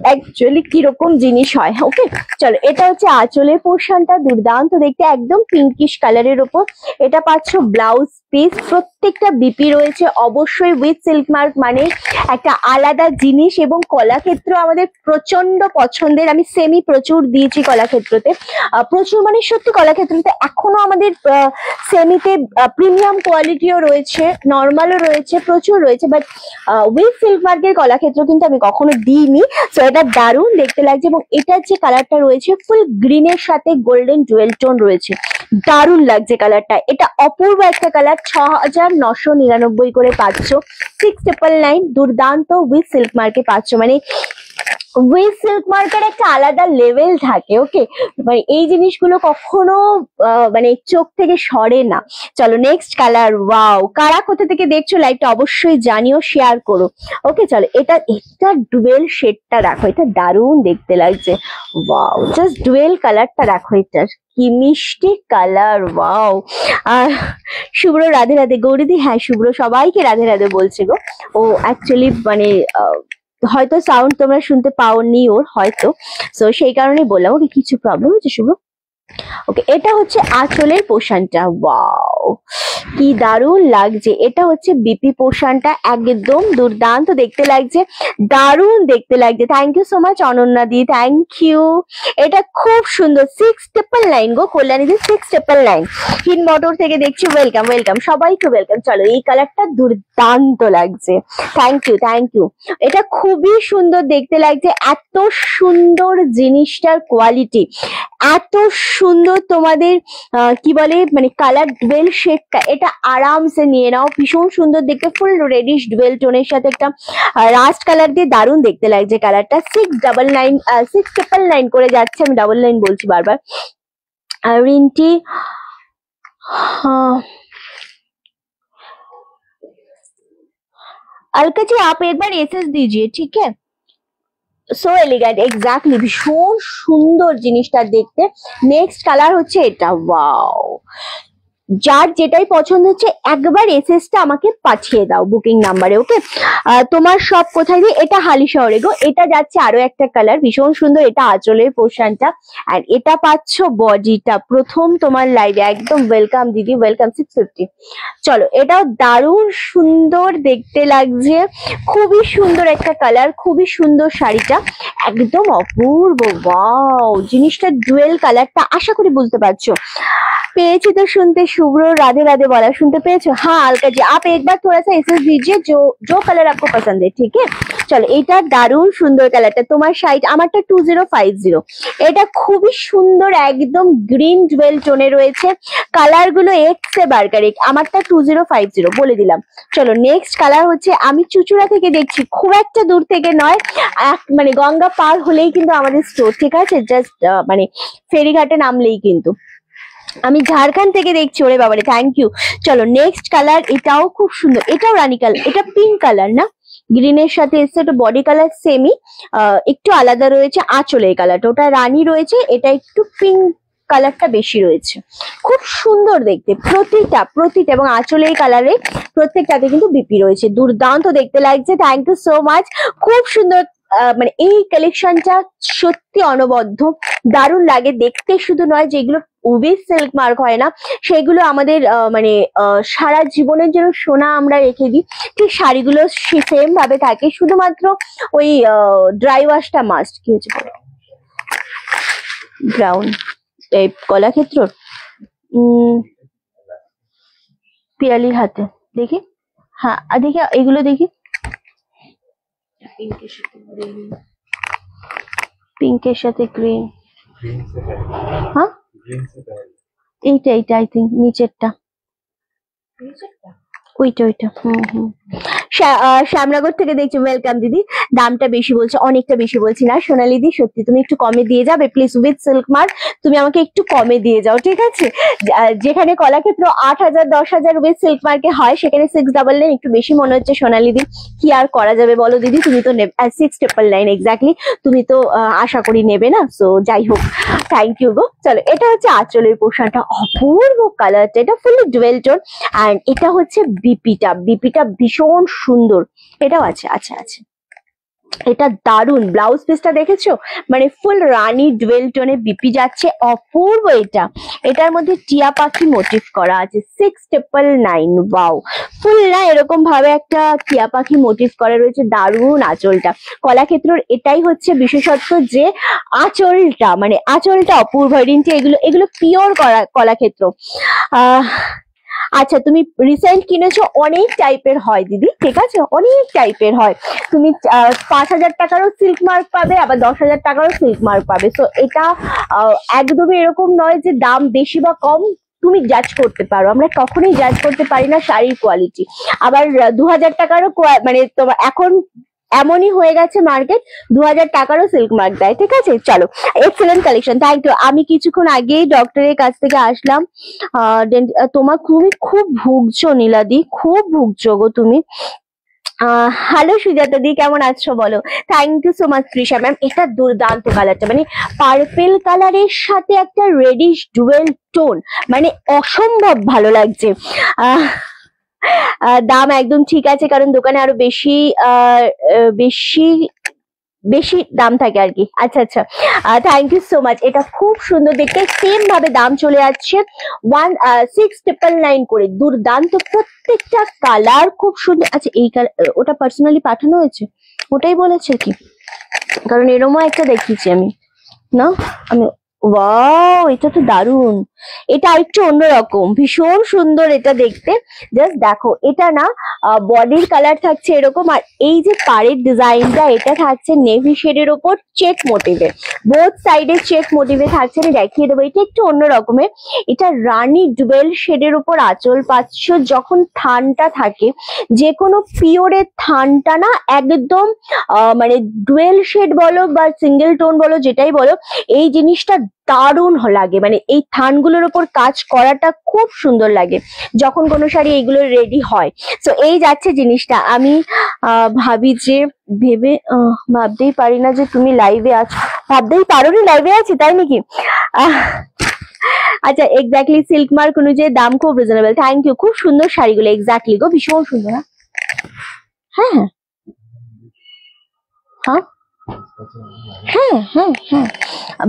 অ্যাকচুয়ালি কিরকম জিনিস হয়। ওকে, চলো এটা হচ্ছে আঁচলের পোর্শনটা, দুর্দান্ত দেখতে, একদম পিঙ্কিশ কালারের ওপর। এটা পাচ্ছ ব্লাউজ পিস, প্রত্যেকটা বিপি রয়েছে অবশ্যই উইথ সিল্ক মার্ক, মানে একটা আলাদা জিনিস। এবং কলাক্ষেত্র আমাদের প্রচন্ড পছন্দের, আমি সেমি প্রচুর দিয়েছি কলাক্ষেত্রতে, প্রচুর মানে সত্যি কলাক্ষেত্রতে এখনো আমাদের সেমিতে প্রিমিয়াম কোয়ালিটিও রয়েছে, নর্মালও রয়েছে, প্রচুর রয়েছে, বাট উইথ সিল্ক মার্কের কলাক্ষেত্র কিন্তু আমি কখনো দিইনি। তো এটা দারুণ দেখতে লাগছে, এবং এটার যে কালারটা রয়েছে ফুল গ্রিনের সাথে গোল্ডেন জুয়েল টোন রয়েছে, দারুণ লাগছে কালারটা। এটা অপূর্ব একটা কালার, 6999 করে পাচ্ছ, 6999, দুর্দান্ত উইথ সিল্ক মার্কে পাচ্ছ। মানে উইথ সিল্ক মার্কের একটা আলাদা লেভেল থাকে। ওকে, মানে এই জিনিসগুলো কখনো মানে চোখ থেকে সরে না। চলো নেক্সট কালার। ওয়াও, কারা কোথা থেকে দেখছো লাইভটা অবশ্যই জানিও, শেয়ার করো। ওকে চলো, এটা ডুয়েল শেডটা দেখো, এটা দারুণ দেখতে লাগছে। ওয়াও, জাস্ট ডুয়েল কালারটা দেখো, এটার কি মিষ্টি কালার। ওয়াও, আর শুভ্র রাধে রাধে। গৌরীদি, হ্যাঁ শুভ্র সবাইকে রাধে রাধে বলছে গো। ও অ্যাকচুয়ালি মানে হয়তো সাউন্ড তোমরা শুনতে পাওনি ওর, হয়তো, সো সেই কারণে বললাম। ওকে, কিছু প্রবলেম হচ্ছে শুভ? ওকে, এটা হচ্ছে আঁচলের পোর্শনটা। ওয়াও, কি দারুণ লাগছে। এটা হচ্ছে বিপি পোর্শনটা, একদম দুর্দান্ত দেখতে লাগছে, দারুণ দেখতে লাগছে। Thank you so much Ananya di, thank you. এটা খুব সুন্দর, 6999 গো কল্যাণী দি, 6999। হিন মোটর থেকে দেখছি, ওয়েলকাম ওয়েলকাম, সবাইকে ওয়েলকাম। চলো, এই কালারটা দুর্দান্ত লাগছে, থ্যাংক ইউ থ্যাংক ইউ। এটা খুবই সুন্দর দেখতে লাগছে, এত সুন্দর জিনিসটার কোয়ালিটি, এত সুন্দর তোমাদের কি বলে মানে কালার ডুয়েল শেডটা, এটা আরামসে নিয়ে নাও, ভীষণ সুন্দর দেখতে, ফুল রেডিশ ডুয়েল টোনের সাথে একটা রাস্ট কালার দিয়ে দারুণ দেখতে লাগছে কালারটা। 6999 করে যাচ্ছে, আমি 99 বলছি বারবার। रिंटी, हाँ अलका जी आप एक बार एसएस दीजिए, ठीक है। সো এলিগেন্ট, এক্স্যাক্টলি, ভীষণ সুন্দর জিনিসটা দেখতে। নেক্সট কালার হচ্ছে এটা। ওয়াও, যার যেটাই পছন্দ হচ্ছে একবার এসএসটা আমাকে পাঠিয়ে দাও বুকিং নাম্বারে। ওকে, তোমার সব কোথায় দিয়ে? এটা হালি শহরে গো। এটা যাচ্ছে আরো একটা কালার, ভীষণ সুন্দর, এটা আঁচলের পোর্শনটা, আর এটা পাচ্ছ বডিটা। প্রথম তোমার লাইভে, একদম ওয়েলকাম দিদি, ওয়েলকাম। 650। চলো, এটাও দারুণ সুন্দর দেখতে লাগছে, খুবই সুন্দর একটা কালার, খুবই সুন্দর শাড়িটা, একদম অপূর্ব। ওয়াও, জিনিসটা ডুয়েল কালারটা, আশা করি বুঝতে পারছো। पेयची तो सुनते, शुभ्र राधे राधे बोला, सुनते पेয়েছো? हाँ अलका जी, आप एक बार थोड़ा सा एसएस दीजिए, जो कलर आपको पसंद है, ठीक है। চলো, এটা দারুণ সুন্দর কালারটা, তোমার সাইজ, আমারটা 2050। এটা খুবই সুন্দর, একদম গ্রিন জুয়েল টোনে রয়েছে, কালার গুলো এক সে বারকার এক। আমারটা 2050 বলে দিলাম। চলো নেক্সট কালার হচ্ছে, আমি চুচুড়া থেকে দেখছি, খুব একটা দূর থেকে নয়, মানে গঙ্গা পার হলেই কিন্তু আমাদের স্টোর, ঠিক আছে, জাস্ট মানে ফেরিঘাটে নামলেই কিন্তু। আমি ঝাড়খণ্ড থেকে দেখছি, ওরে বাবারে, থ্যাংক ইউ। চলো নেক্সট কালার, এটাও খুব সুন্দর, এটাও রানী কালার, এটা পিঙ্ক কালার না, গ্রিনের সাথে এসছে, এটা বডি কালার সেমি, একটু আলাদা রয়েছে আঁচলের কালারটা, ওটা রানী রয়েছে, এটা একটু পিঙ্ক কালারটা বেশি রয়েছে, খুব সুন্দর দেখতে প্রতিটা, এবং আঁচলের কালারে প্রত্যেকটাতে কিন্তু বিপি রয়েছে, দুর্দান্ত দেখতে লাগছে। থ্যাংক ইউ সো মাচ, খুব সুন্দর। মানে এই কালেকশনটা সত্যি অনবদ্য, দারুণ লাগে দেখতে, শুধু নয়, যেগুলো উইথ সিল্ক মার্ক হয় না সেগুলো আমাদের মানে সারা জীবনের জন্য সোনা আমরা রেখে দিই, ঠিক শাড়িগুলো সেম ভাবে থাকে, শুধুমাত্র ওই ড্রাই ওয়াশটা মাস্ট। কি হচ্ছে ব্রাউন, এই কলাক্ষেত্র পিয়ালির হাতে দেখি, হ্যাঁ দেখি এগুলো দেখি, পিঙ্কের সাথে গ্রিন, হ্যাঁ এইটা আই থিঙ্ক নিচেরটা, ওইটা। শ্যামনগর থেকে দেখছি, ওয়েলকাম দিদি। দামটা বেশি বলছে, অনেকটা বেশি বলছি না সোনালি দি, সত্যি তুমি একটু কমে দিয়ে যাবে প্লিজ, উইথ সিল্ক মার্ক তুমি আমাকে একটু কমে দিয়ে যাও, ঠিক আছে। যেখানে কলাক্ষেত্র 8000 10,000 উইথ সিল্ক মার্কে হয়, সেখানে 699 একটু বেশি মনে হচ্ছে সোনালি দি। কি আর করা যাবে বলো দিদি, তুমি তো 699 এক্স্যাক্টলি, তুমি তো আশা করি নেবে না, সো যাই হোক, থ্যাংক ইউ গো। চলো, এটা হচ্ছে আঁচলের পোর্শনটা, অপূর্ব কালারটা, এটা ফুলি ডুয়েল টোন, অ্যান্ড এটা হচ্ছে বিপিটা ভীষণ সুন্দর, এটাও আছে, আচ্ছা। এটা দারুন, ব্লাউজ পিসটা দেখেছো, মানে ফুল রানী ডুয়েল টোনে বিপি যাচ্ছে, অপূর্ব। এটার মধ্যে টিয়া পাখি মোটিভ করা আছে, 6999। ওয়াও, ফুল না এরকম ভাবে একটা টিয়া পাখি মোটিভ করা রয়েছে, দারুন আঁচলটা। কলাক্ষেত্রর এটাই হচ্ছে বিশেষত্ব যে আঁচলটা, মানে আঁচলটা অপূর্ব। রিন্টি এগুলো এগুলো পিওর কলাক্ষেত্র। আচ্ছা, তুমি রিসেন্ট কিনেছো, অনেক টাইপের হয় দিদি, ঠিক আছে, অনেক টাইপের হয়। তুমি 5,000 টাকারও সিল্ক মার্ক পাবে, আবার 10,000 টাকারও সিল্ক মার্ক পাবে। তো এটা একদমই এরকম নয় যে দাম বেশি বা কম, তুমি জাজ করতে পারো। আমরা কখনোই জাজ করতে পারি না শাড়ির কোয়ালিটি। আবার 2,000 টাকারও মানে তোমার এখন এমনই হয়ে গেছে মার্কেট, 2,000 টাকারও সিল্ক মার্ক দেয়, ঠিক আছে। চলো, এক্সেলেন্ট কালেকশন, থ্যাংক ইউ। আমি কিছুক্ষণ আগেই ডক্টরের কাছ থেকে আসলাম। তোমার খুব ভুগছো নীলাদি, খুব ভুগছো গো তুমি। হ্যালো সুজাতা দি, কেমন আছো বলো? Thank you so much Trisha ma'am. এটা দুর্দান্ত কালারটা, মানে পার্পেল কালারের সাথে একটা রেডিশ ডুয়েল টোন, মানে অসম্ভব ভালো লাগছে। দাম একদম ঠিক আছে, কারণ দোকানে আরো বেশি বেশি বেশি দাম থাকে আর কি। আচ্ছা আচ্ছা, থ্যাংক ইউ সো মাচ। এটা খুব সুন্দর দেখতে, সেম ভাবে দাম চলে যাচ্ছে 1699 করে। দুর্দান্ত, প্রত্যেকটা কালার খুব সুন্দর। আচ্ছা, এই কালার ওটা পার্সোনালি পাঠানো হয়েছে, ওটাই বলেছে কি? কারণ এরমও একটা দেখিয়েছি আমি না, আমি ওয়াও, এটা তো দারুন। এটা আরেকটু অন্যরকম, ভীষণ সুন্দর এটা দেখতে। জাস্ট দেখো, এটা না বডির কালার থাকছে এরকম, আর এই যে পাড়ের ডিজাইনটা, এটা থাকছে নেভি শেডের ওপর চেক মোটিভে, বোথ সাইডে চেক মোটিভে থাকছে। আমি দেখিয়ে দেবো, এটা একটু অন্য রকমের। এটা রানী ডুয়েল শেডের ওপর আঁচল পাচ্ছ। যখন থানটা থাকে, যে কোনো পিওরের থানটা না একদম মানে ডুয়েল শেড বলো বা সিঙ্গেল টোন বলো, যেটাই বলো, এই জিনিসটা দারুণ লাগে। মানে এই থানগুলোর ওপর কাজ করাটা খুব সুন্দর লাগে যখন কোনো শাড়ি এইগুলো রেডি হয়। তো এই যাচ্ছে জিনিসটা। আমি ভাবি যে ভাবতেই পারি না যে তুমি লাইভে আছো, ভাবতেই পারো নি লাইভে আছি, তাই নাকি? আচ্ছা, এক্স্যাক্টলি সিল্ক মার্ক অনুযায়ী দাম খুব রিজনেবল। থ্যাংক ইউ, খুব সুন্দর শাড়িগুলো, এক্স্যাক্টলি গো, ভীষণ সুন্দর। হ্যাঁ হ্যাঁ হ্যাঁ হ্যাঁ হ্যাঁ হ্যাঁ,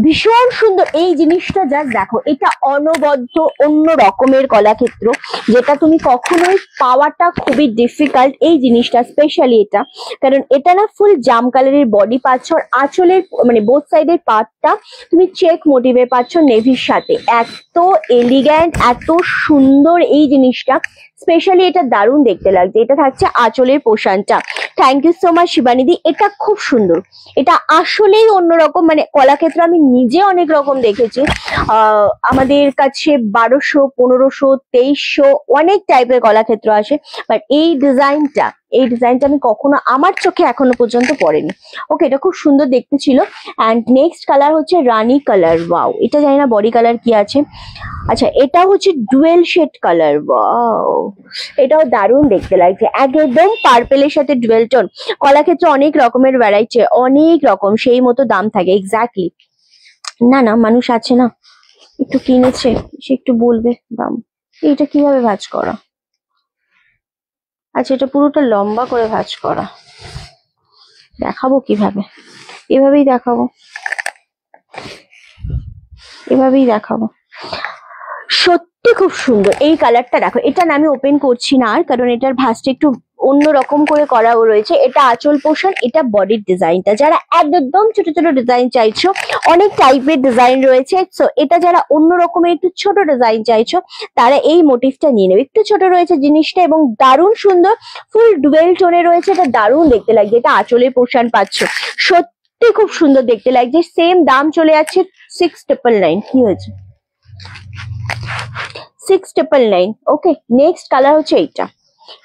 ভীষণ সুন্দর এই জিনিসটা। জাস্ট দেখো, এটা অনবদ্য অন্য রকমের কলাক্ষেত্র, যেটা তুমি কখনোই পাওয়াটা খুবই ডিফিকাল্ট এই জিনিসটা, স্পেশালি এটা। কারণ এটা না ফুল জাম কালারের বডি পাচ্ছ, আর আঁচলের মানে বোথ সাইডের পার্টটা তুমি চেক মোটিভে পাচ্ছ নেভির সাথে। এত এলিগ্যান্ট, এত সুন্দর এই জিনিসটা, স্পেশালি এটা দারুণ দেখতে লাগছে। এটা থাকছে আঁচলের পোর্শনটা। থ্যাংক ইউ সো মাচ শিবানিদি, এটা খুব সুন্দর। এটা আসলেই অন্যরকম, মানে কলাক্ষেত্র আমি নিজে অনেক রকম দেখেছি। আমাদের কাছে 1200, 1500, 2300 অনেক টাইপের কলাক্ষেত্র আসে, বাট এই ডিজাইনটা আমি কখনো আমার চোখে এখনো পর্যন্ত পড়েনি। ওকে, এটা খুব সুন্দর দেখতে ছিল। অ্যান্ড নেক্সট কালার হচ্ছে রানী কালার। ওয়াও, এটা জানি না বডি কালার কি আছে। আচ্ছা, এটা হচ্ছে ডুয়েল শেড কালার। ওয়াও, এটাও দারুণ দেখতে লাগছে, একদম পার্পেলের সাথে ডুয়েল টোন। কলাক্ষেত্রে অনেক রকমের ভ্যারাইটি, অনেক রকম, সেই মতো দাম থাকে। এক্স্যাক্টলি, না না, মানুষ আছে না, একটু কিনেছে, সে একটু বলবে দাম। এটা কিভাবে ভাঁজ করা? আচ্ছা, এটা পুরোটা লম্বা করে ভাঁজ করা, দেখাবো কিভাবে? এভাবেই দেখাবো, এভাবেই দেখাবো। সত্যি খুব সুন্দর এই কালারটা। দেখো, এটা না আমি ওপেন করছি না আর, কারণ এটার ভাঁজটা একটু অন্য রকম করে করাও রয়েছে। এটা আঁচল পোর্শন, এটা বডির ডিজাইনটা। যারা একদম ছোট ছোট ডিজাইন চাইছো, অনেক টাইপের ডিজাইন রয়েছে, সো এটা যারা অন্য রকমের একটু ছোট ডিজাইন চাইছো, তারা এই মোটিভটা নিয়ে নেবে। একটু ছোট রয়েছে জিনিসটা এবং দারুণ সুন্দর, ফুল ডুয়েল টোনে রয়েছে। এটা দারুণ দেখতে লাগছে, এটা আঁচলের পোর্শন পাচ্ছ, সত্যি খুব সুন্দর দেখতে লাগছে। সেম দাম চলে যাচ্ছে 6999। কি হয়েছে? 6999। ওকে, নেক্সট কালার হচ্ছে এইটা।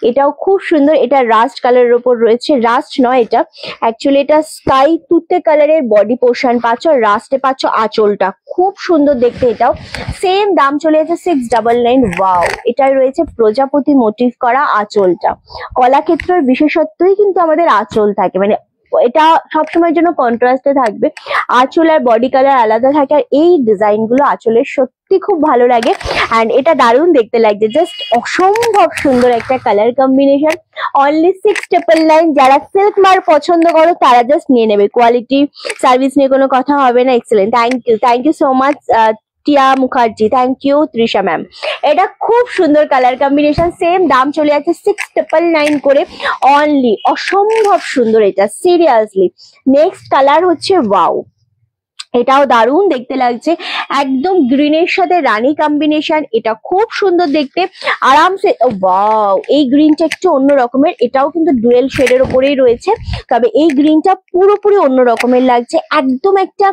এটাও খুব সুন্দর, এটা রাস্ট কালারের উপর রয়েছে। রাস্ট নয়, এটা অ্যাকচুয়ালি এটা স্কাই তুতে কালারের বডি পোর্শন পাচ্ছ, আর রাস্টে পাচ্ছ আঁচলটা। খুব সুন্দর দেখতে, এটাও সেম দাম চলে যাচ্ছে 699। ওয়াও, এটা রয়েছে প্রজাপতি মোটিভ করা আঁচলটা। কলাক্ষেত্রের বিশেষত্বই কিন্তু আমাদের আঁচল থাকে, মানে এটা সবসময়ের জন্য কন্ট্রাস্টে থাকবে। আঁচল আর বডি কালার আলাদা থাকে, আর এই ডিজাইন গুলো আঁচলের সত্যি খুব ভালো লাগে। অ্যান্ড এটা দারুণ দেখতে লাগছে, জাস্ট অসম্ভব সুন্দর একটা কালার কম্বিনেশন। অনলি 699। যারা সিল্ক মার পছন্দ করো তারা জাস্ট নিয়ে নেবে, কোয়ালিটি সার্ভিস নিয়ে কোনো কথা হবে না। Excellent, thank you so much Tia Mukherjee, thank you Trisha ma'am. এটা খুব সুন্দর কালার কম্বিনেশন, সেম দাম চলে যাচ্ছে 699 করে অনলি। অসম্ভব সুন্দর এটা, সিরিয়াসলি। নেক্সট কালার হচ্ছে ওয়াও, এটাও দারুণ দেখতে লাগছে, একদম গ্রিনের সাথে রানী কম্বিনেশন। এটা খুব সুন্দর দেখতে, আরামসে। ওয়াও, এই গ্রিনটা একটু অন্য রকমের, এটাও কিন্তু ডুয়েল শেডের উপরেই রয়েছে, তবে এই গ্রিনটা পুরোপুরি অন্য রকমের লাগছে। একদম একটা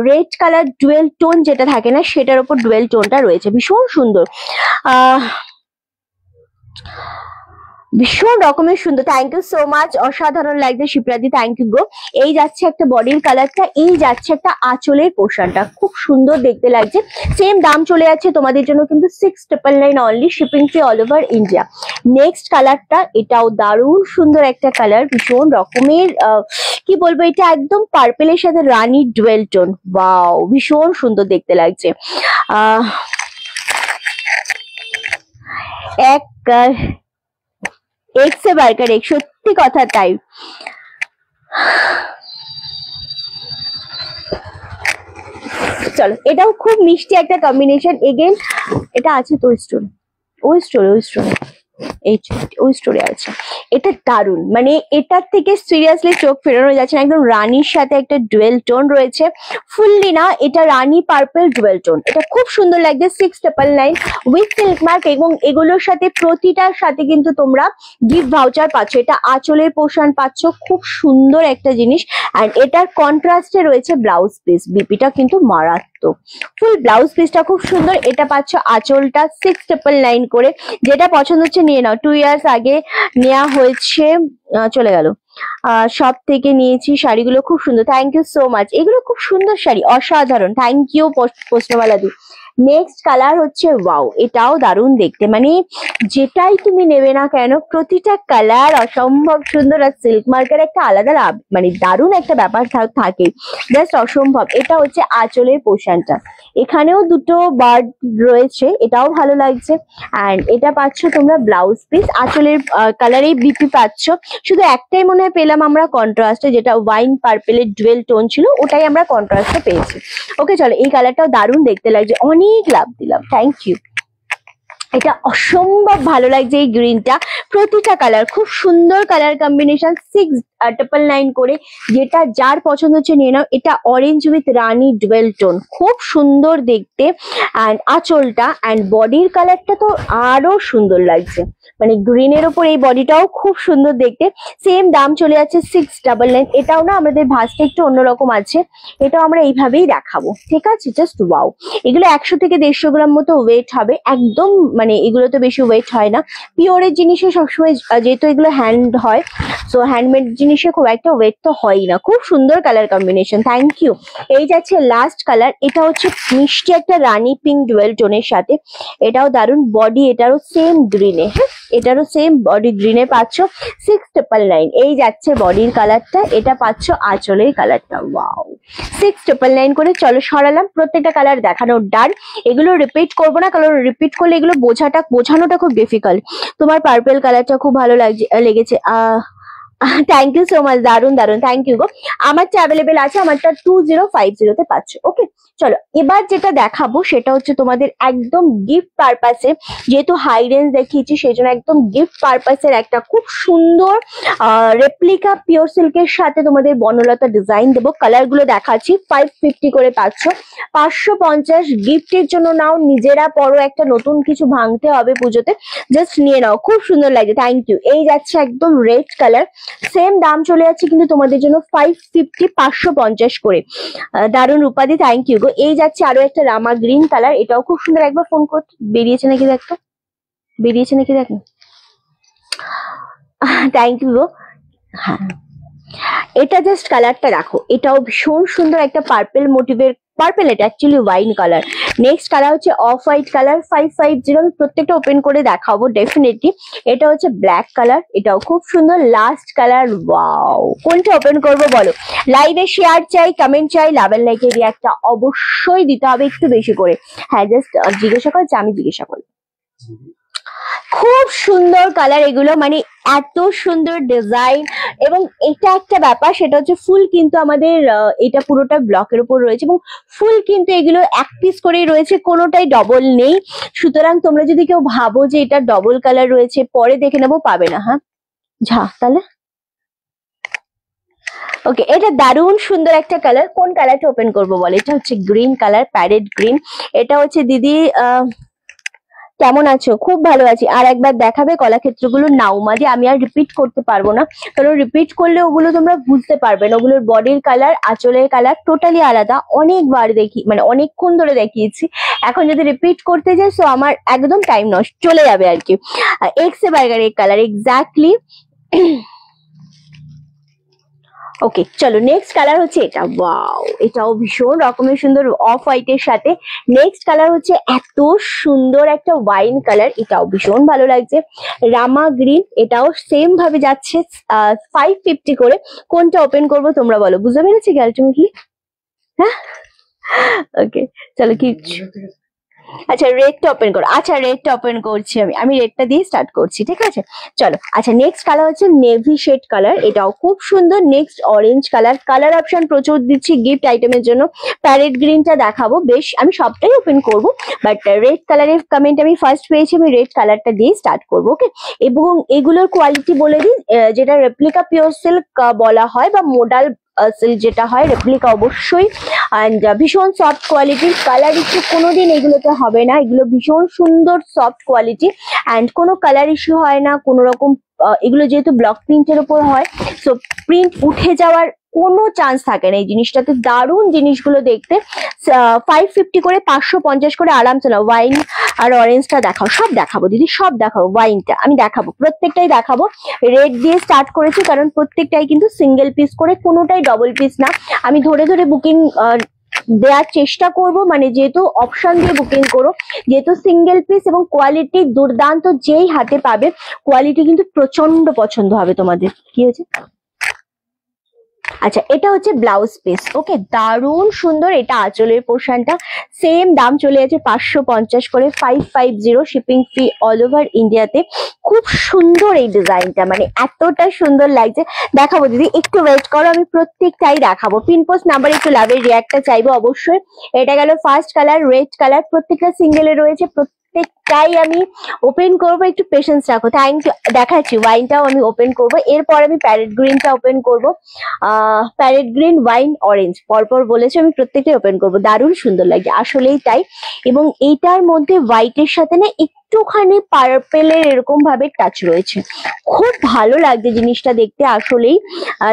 রেড কালার ডুয়েল টোন যেটা থাকে না, সেটার উপর ডুয়েল টোনটা রয়েছে, ভীষণ সুন্দর, ভীষণ রকমের সুন্দর। থ্যাংক ইউ সো মাচ, অসাধারণ লাগছে শিপ্রাদি, থ্যাংক ইউ গো। এই যাচ্ছে একটা বডির কালারটা, এই যাচ্ছে একটা আঁচলের পোর্শনটা, খুব সুন্দর দেখতে লাগছে। সেম দাম চলে যাচ্ছে তোমাদের জন্য কিন্তু 699 only, shipping free all over India. Next কালারটা, এটাও দারুণ সুন্দর একটা কালার, ভীষণ রকমের কি বলবো, এটা একদম পার্পেলের সাথে রানী ডুয়েল টোন। ওয়াও, ভীষণ সুন্দর দেখতে লাগছে। এক এক সে বারকার এক, সত্যি কথা তাই। চলো, এটাও খুব মিষ্টি একটা কম্বিনেশন। এগেন এটা আছে তো স্টোরে, ওই স্টোরে এই ওই স্টোরে আছে। এটা দারুণ, মানে এটার থেকে সিরিয়াসলি চোখ ফেরানো যাচ্ছে না। একদম রানীর সাথে একটা ডুয়েল টোন রয়েছে, ফুললি না, এটা রানী পার্পল ডুয়েল টোন। এটা খুব সুন্দর লাগছে, 699 উইথ সিল্ক মার্ক, এবং এগুলোর সাথে প্রতিটার সাথে কিন্তু তোমরা গিফট ভাউচার পাচ্ছ। এটা আঁচলের পোর্শন পাচ্ছ, খুব সুন্দর একটা জিনিস। অ্যান্ড এটার কন্ট্রাস্টে রয়েছে ব্লাউজ পিস, বিপিটা কিন্তু মারাত্মক, ফুল ব্লাউজ পিসটা খুব সুন্দর। এটা পাচ্ছ আঁচলটা 699 করে। যেটা পছন্দ হচ্ছে নিয়ে নাও, 2 ইয়ার্স আগে নেওয়া হয়েছে, চলে গেল, সব থেকে নিয়েছি। শাড়িগুলো খুব সুন্দর, থ্যাংক ইউ সো মাচ, এগুলো খুব সুন্দর শাড়ি, অসাধারণ, thank you Postmala di. Next colour হচ্ছে ওয়াও, এটাও দারুণ দেখতে, মানে যেটাই তুমি নেবে না কেন প্রতিটা কালার অসম্ভব সুন্দর। আর সিল্ক মার্কের একটা আলাদা মানে দারুণ একটা ব্যাপার থাকে, জাস্ট অসম্ভব। এটা হচ্ছে আঁচলের পোর্শনটা, এখানেও দুটো বার্ড রয়েছে, এটাও ভালো লাগছে। অ্যান্ড এটা পাচ্ছ তোমরা ব্লাউজ পিস, আঁচলের কালারেই বিপি পাচ্ছ। শুধু একটাই মনে হয় পেলাম আমরা কন্ট্রাস্টে, যেটা ওয়াইন পার্পেলের ডুয়েল টোন ছিল, ওটাই আমরা কন্ট্রাস্টে পেয়েছি। ওকে চলো, এই কালারটাও দারুণ দেখতে লাগছে, অনেক লাভ দিলাম, থ্যাংক ইউ। এটা অসম্ভব ভালো লাগছে, এই গ্রিনটা, প্রতিটা কালার খুব সুন্দর কালার কম্বিনেশন, 699 করে। যেটা যার পছন্দ হচ্ছে নিয়ে নাও। এটা orange with Rani dual tone, খুব সুন্দর দেখতে। অ্যান্ড আঁচলটা অ্যান্ড বডির কালারটা তো আরো সুন্দর লাগছে, মানে গ্রিনের ওপর এই বডিটাও খুব সুন্দর দেখতে। সেম দাম চলে যাচ্ছে 699। এটাও না আমাদের ভাঁজটা একটু অন্যরকম আছে, এটাও আমরা এইভাবেই দেখাবো, ঠিক আছে? জাস্ট ওয়াও, এগুলো 100 থেকে 150 গ্রাম মতো ওয়েট হবে, একদম মানে এগুলো তো বেশি ওয়েট হয় না। পিওরের জিনিসে সবসময়, যেহেতু এগুলো হ্যান্ড হয়, সো হ্যান্ডমেড জিনিসে খুব একটা ওয়েট তো হয়ই না। খুব সুন্দর কালার কম্বিনেশন, থ্যাংক ইউ। এই যাচ্ছে লাস্ট কালার, এটা হচ্ছে মিষ্টি একটা রানী পিঙ্ক ডুয়েল টোনের সাথে, এটাও দারুণ। বডি এটারও সেম গ্রিনে, হ্যাঁ এটারও সেম বডি গ্রিনে পাচ্ছ, 699। এই যাচ্ছে বডির কালারটা, এটা পাচ্ছ আঁচলের কালারটা, ওয়াও, 699 করে। চলো সরালাম, প্রত্যেকটা কালার দেখানোর ডান। এগুলো রিপিট করবো না, কারণ রিপিট করলে এগুলো বোঝানোটা খুব ডিফিকাল্ট। তোমার পার্পেল কালারটা খুব ভালো লেগেছে, থ্যাংক ইউ সো মাচ, দারুন দারুন, থ্যাংক ইউ গো। আমারটা অ্যাভেলেবেল আছে, আমারটা 2050 তে পাচ্ছ। ওকে চলো, এবার যেটা দেখাবো সেটা হচ্ছে তোমাদের একদম গিফট পারপাসে, যেহেতু হাই রেঞ্জ দেখিয়েছি সেই জন্য একদম গিফট পারপাসের একটা খুব সুন্দর রেপ্লিকা পিওর সিল্কের সাথে তোমাদের বনলতা ডিজাইন দেবো। কালার গুলো দেখাচ্ছি, 550 করে পাচ্ছ, 550 গিফটের জন্য নাও, নিজেরা পরো, একটা নতুন কিছু ভাঙতে হবে পুজোতে, জাস্ট নিয়ে নাও, খুব সুন্দর লাগে, থ্যাংক ইউ। এই যাচ্ছে একদম রেড কালার, সেম দাম চলে যাচ্ছে কিন্তু তোমাদের জন্য 550, 550 করে। দারুণ রূপাদি, থ্যাংক ইউ গো। এই যাচ্ছে আরো একটা রামা গ্রিন কালার, এটাও খুব সুন্দর। একবার ফোন কর, বেরিয়েছে নাকি দেখো, বেরিয়েছে নাকি দেখো, থ্যাংক ইউ গো। হ্যাঁ, এটা জাস্ট কালারটা রাখো, এটাও ভীষণ সুন্দর একটা পার্পেল মোটিভের পার্পল, এটা actually wine colour. Next colour হচ্ছে অফ হোয়াইট কালার 550, আমি প্রত্যেকটা ওপেন করে দেখাবো ডেফিনেটলি। এটা হচ্ছে ব্ল্যাক কালার, এটাও খুব সুন্দর। লাস্ট কালার, ওয়াও, কোনটা ওপেন করবো বলো? লাইভে শেয়ার চাই, কমেন্ট চাই, লাভ এন্ড লাইক এরিয়া একটা অবশ্যই দিতে হবে একটু বেশি করে। হ্যাঁ, জাস্ট জিজ্ঞাসা করছি, আমি জিজ্ঞাসা করি। খুব সুন্দর কালার এগুলো, মানে এত সুন্দর ডিজাইন। এবং এটা একটা ব্যাপার, সেটা হচ্ছে ফুল কিন্তু আমাদের এটা পুরোটা ব্লকের উপর রয়েছে, এবং ফুল কিন্তু এগুলো এক পিস করেই রয়েছে, কোনোটাই ডবল নেই। সুতরাং তোমরা যদি কেউ ভাবো যে এটা ডবল কালার রয়েছে, পরে দেখে নেবো, পাবে না। হ্যাঁ, তাহলে ওকে, এটা দারুণ সুন্দর একটা কালার। কোন কালারটা ওপেন করবো বলে? এটা হচ্ছে গ্রিন কালার, প্যারেট গ্রিন। এটা হচ্ছে দিদি কেমন আছো? খুব ভালো আছি। আর একবার দেখাবে কলাক্ষেত্রগুলো? নাউমা দিয়ে আমি আর রিপিট করতে পারবো না, কারণ রিপিট করলে ওগুলো তোমরা বুঝতে পারবে না। ওগুলোর বডির কালার, আঁচলের কালার টোটালি আলাদা। অনেকবার দেখি, মানে অনেকক্ষণ ধরে দেখিয়েছি। এখন যদি রিপিট করতে যাই তো আমার একদম টাইম নষ্ট চলে যাবে আর কি। এক্স এ বার্গার এক কালার এক্স্যাক্টলি। ওকে, চলো নেক্সট কালার হচ্ছে এটা। ওয়াও, এটাও ভীষণ রকমের সুন্দর অফ হোয়াইটের সাথে। নেক্সট কালার হচ্ছে এত সুন্দর একটা ওয়াইন কালার, এটাও ভীষণ ভালো লাগছে। রামা গ্রিন, এটাও সেম ভাবে যাচ্ছে 550 করে। কোনটা ওপেন করবো তোমরা বলো? বুঝতে পেরেছি কি আলটিমেটলি? হ্যাঁ, ওকে, চলো কি, আচ্ছা রেডটা ওপেন করো। আচ্ছা রেডটা ওপেন করছি আমি রেডটা দিয়ে স্টার্ট করছি, ঠিক আছে? চলো, আচ্ছা নেক্সট কালার হচ্ছে নেভি শেড কালার, এটাও খুব সুন্দর। Next orange colour, colour option প্রচুর দিচ্ছি গিফট আইটেমের জন্য। প্যারেট গ্রিনটা দেখাবো, বেশ আমি সবটাই ওপেন করব, বাট রেড কালারের কমেন্ট আমি ফার্স্ট পেয়েছি, আমি রেড কালারটা দিয়ে স্টার্ট করবো। ওকে, এবং এগুলোর কোয়ালিটি বলে দিই, যেটা রেপ্লিকা পিওর সিল্ক বলা হয়, বা মোডাল সিল্ক যেটা হয়, রেপ্লিকা অবশ্যই। অ্যান্ড ভীষণ সফট কোয়ালিটির, কালার ইস্যু কোনোদিন এগুলোতে হবে না। এগুলো ভীষণ সুন্দর সফট কোয়ালিটি, অ্যান্ড কোনো কালার ইস্যু হয় না কোনো রকম। এগুলো যেহেতু ব্লক প্রিন্টের উপর হয়, সো প্রিন্ট উঠে যাওয়ার কোনো চান্স থাকে না এই জিনিসটাতে। দারুণ জিনিসগুলো দেখতে। 550 করে, 550 করে আরামসে না। ওয়াইন আর অরেঞ্জটা দেখাও, সব দেখাবো দিদি, সব দেখাবো। ওয়াইনটা আমি দেখাবো, প্রত্যেকটাই দেখাবো। রেড দিয়ে স্টার্ট করেছি কারণ প্রত্যেকটাই কিন্তু সিঙ্গেল পিস করে, কোনোটাই ডবল পিস না। আমি ধরে ধরে বুকিং দেওয়ার চেষ্টা করব, মানে যেহেতু অপশন দিয়ে বুকিং করো, যেহেতু সিঙ্গেল পিস এবং কোয়ালিটি দুর্দান্ত, যেই হাতে পাবে কোয়ালিটি কিন্তু প্রচন্ড পছন্দ হবে তোমাদের। কি হয়েছে? আচ্ছা, এটা হচ্ছে ব্লাউজ পিস। ওকে, দারুণ সুন্দর। এটা আঁচলের পোর্শনটা, সেম দাম চলে যাচ্ছে 550 করে, 550 শিপিং ফি অল ওভার ইন্ডিয়াতে। খুব সুন্দর এই ডিজাইনটা, মানে এতটা সুন্দর লাগছে। দেখাবো দিদি, একটু ওয়েট করো, আমি প্রত্যেকটাই দেখাবো। পিনপোস্ট নাম্বার একটু লাভের রিয়াক্টটা চাইবো অবশ্যই। এটা গেল ফার্স্ট কালার, রেড কালার, প্রত্যেকটা সিঙ্গেলে রয়েছে, প্রত্যেকটাই আমি ওপেন করবো, একটু পেশেন্স রাখো। Thank you. দেখাচ্ছি, ওয়াইনটাও আমি ওপেন করবো, এরপর আমি প্যারেট গ্রিনটা ওপেন করবো। প্যারেট গ্রিন, ওয়াইন, অরেঞ্জ পরপর বলেছি, আমি প্রত্যেকটাই ওপেন করবো। দারুণ সুন্দর লাগে, আসলেই তাই। এবং এইটার মধ্যে হোয়াইটের সাথে না একটুখানি পার্পেলের এরকম ভাবে টাচ রয়েছে, খুব ভালো লাগছে জিনিসটা দেখতে। আসলেই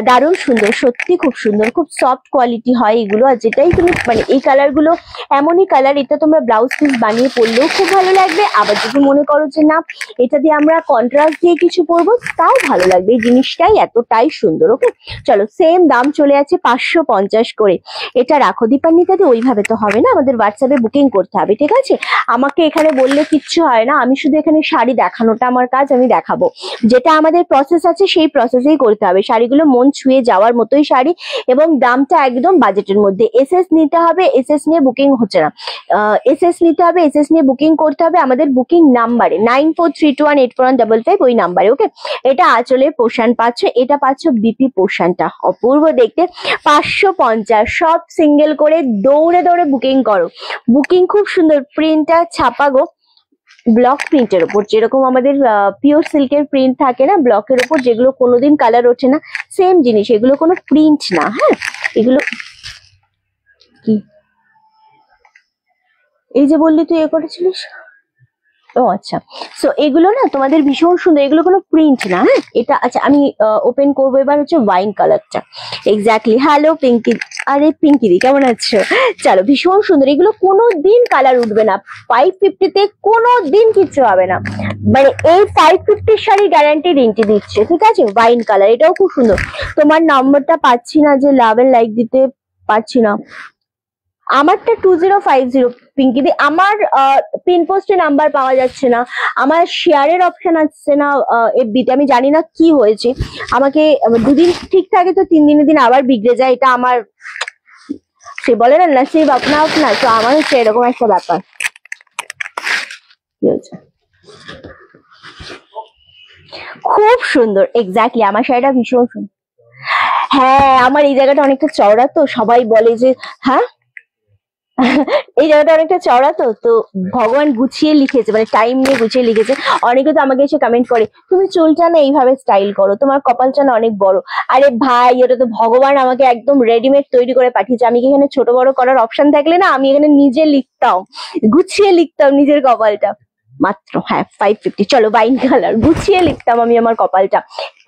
দারুণ সুন্দর, সত্যি খুব সুন্দর, খুব সফট কোয়ালিটি হয় এগুলো। আর যেটাই তুমি, মানে এই কালার গুলো এমনই কালার, এটা তোমরা ব্লাউজ পিস বানিয়ে পরলেও খুব ভালো লাগবে। আবার যদি মনে করো যে না, এটা দিয়ে আমরা কন্ট্রাস্ট দিয়ে কিছু পরবো, তাও ভালো লাগবে। এই জিনিসটাই এতটাই সুন্দর। ওকে, চলো, সেম দাম চলে আছে 550 করে। এটা রাখো দীপান্বিতাদি, ওইভাবে তো হবে না, আমাদের হোয়াটসঅ্যাপে বুকিং করতে হবে, ঠিক আছে? আমাকে এখানে বললে কিচ্ছু হয় না, আমি শুধু এখানে শাড়ি দেখানোটা আমার কাজ, আমি দেখাবো। যেটা আমাদের প্রসেস আছে সেই প্রসেসেই করতে হবে। শাড়িগুলো মন ছুঁয়ে যাওয়ার মতোই শাড়ি, এবং দামটা একদম বাজেটের মধ্যে। এসএস নিতে হবে, এসএস নিয়ে বুকিং হচ্ছে না। এসএস নিতে হবে, এসএস নিয়ে বুকিং করতে হবে আমাদের বুকিং নাম্বারে 9432184155, ওই নাম্বারে। ওকে, এটা আঁচলের পোর্শন পাচ্ছ, এটা পাচ্ছ বিপি পোর্শনটা, অপূর্ব দেখতে। 550, সব সিঙ্গেল করে, দৌড়ে দৌড়ে বুকিং করো। বুকিং খুব সুন্দর, প্রিন্টটা ছাপা গো, ব্লক প্রিন্টের উপর, যেরকম আমাদের পিওর সিল্কের প্রিন্ট থাকে না ব্লকের উপর, যেগুলো কোনোদিন কালার ওঠে না, সেম জিনিস। এগুলো কোনো প্রিন্ট না। হ্যাঁ, এগুলো কি, এই যে বললি তুই এ করেছিলিস, ও আচ্ছা। সো এগুলো না তোমাদের ভীষণ সুন্দর, এগুলো কোনো প্রিন্ট না। হ্যাঁ, এটা আচ্ছা আমি ওপেন করবো এবার হচ্ছে ওয়াইন কালারটা। এক্স্যাক্টলি। হ্যালো পিঙ্কি, আরে পিঙ্কি দি কেমন আছো? চলো, ভীষণ সুন্দর, এগুলো কোনো দিন কালার উঠবে না। 550-তে কোনো দিন কিচ্ছু হবে না, মানে এই 550 শাড়ি গ্যারান্টি রিন্টি দিচ্ছে, ঠিক আছে? ওয়াইন কালার, এটাও খুব সুন্দর। তোমার নম্বরটা পাচ্ছি না, যে লাভ এন্ড লাইক দিতে পারছি না। আমারটা 2050 পিঙ্কি দি। আমার পিন পোস্টে নাম্বার পাওয়া যাচ্ছে না, আমার শেয়ারের অপশন আসছে না এফবিতে। আমি জানি না কি হয়েছে, আমাকে দুদিন ঠিক থাকে তো 3 দিনের দিন আবার বিগড়ে যায়। এটা আমার, সে বলে না নসিব আপনা আপনা, তো আমার হচ্ছে এরকম একটা ব্যাপার। কি হয়েছে? খুব সুন্দর, এক্স্যাক্টলি আমার শাড়িটা ভীষণ সুন্দর। হ্যাঁ, আমার এই জায়গাটা অনেকটা চওড়া, তো সবাই বলে যে হ্যাঁ এই জায়গাটা অনেকটা চওড়া, তো তো ভগবান গুছিয়ে লিখেছে, মানে টাইম নিয়ে গুছিয়ে লিখেছে। অনেকে তো আমাকে এসে কমেন্ট করে তুমি চুলটা না এইভাবে স্টাইল করো, তোমার কপালটা না অনেক বড়। আরে ভাই, এটা তো ভগবান আমাকে একদম রেডিমেড তৈরি করে পাঠিয়েছে। আমি কি এখানে ছোট বড় করার অপশন থাকলে না, আমি এখানে নিজে লিখতাম, গুছিয়ে লিখতাম নিজের কপালটা। মাত্র হ্যাঁ 550। চলো ওয়াইন কালার, গুছিয়ে লিখতাম আমি আমার কপালটা,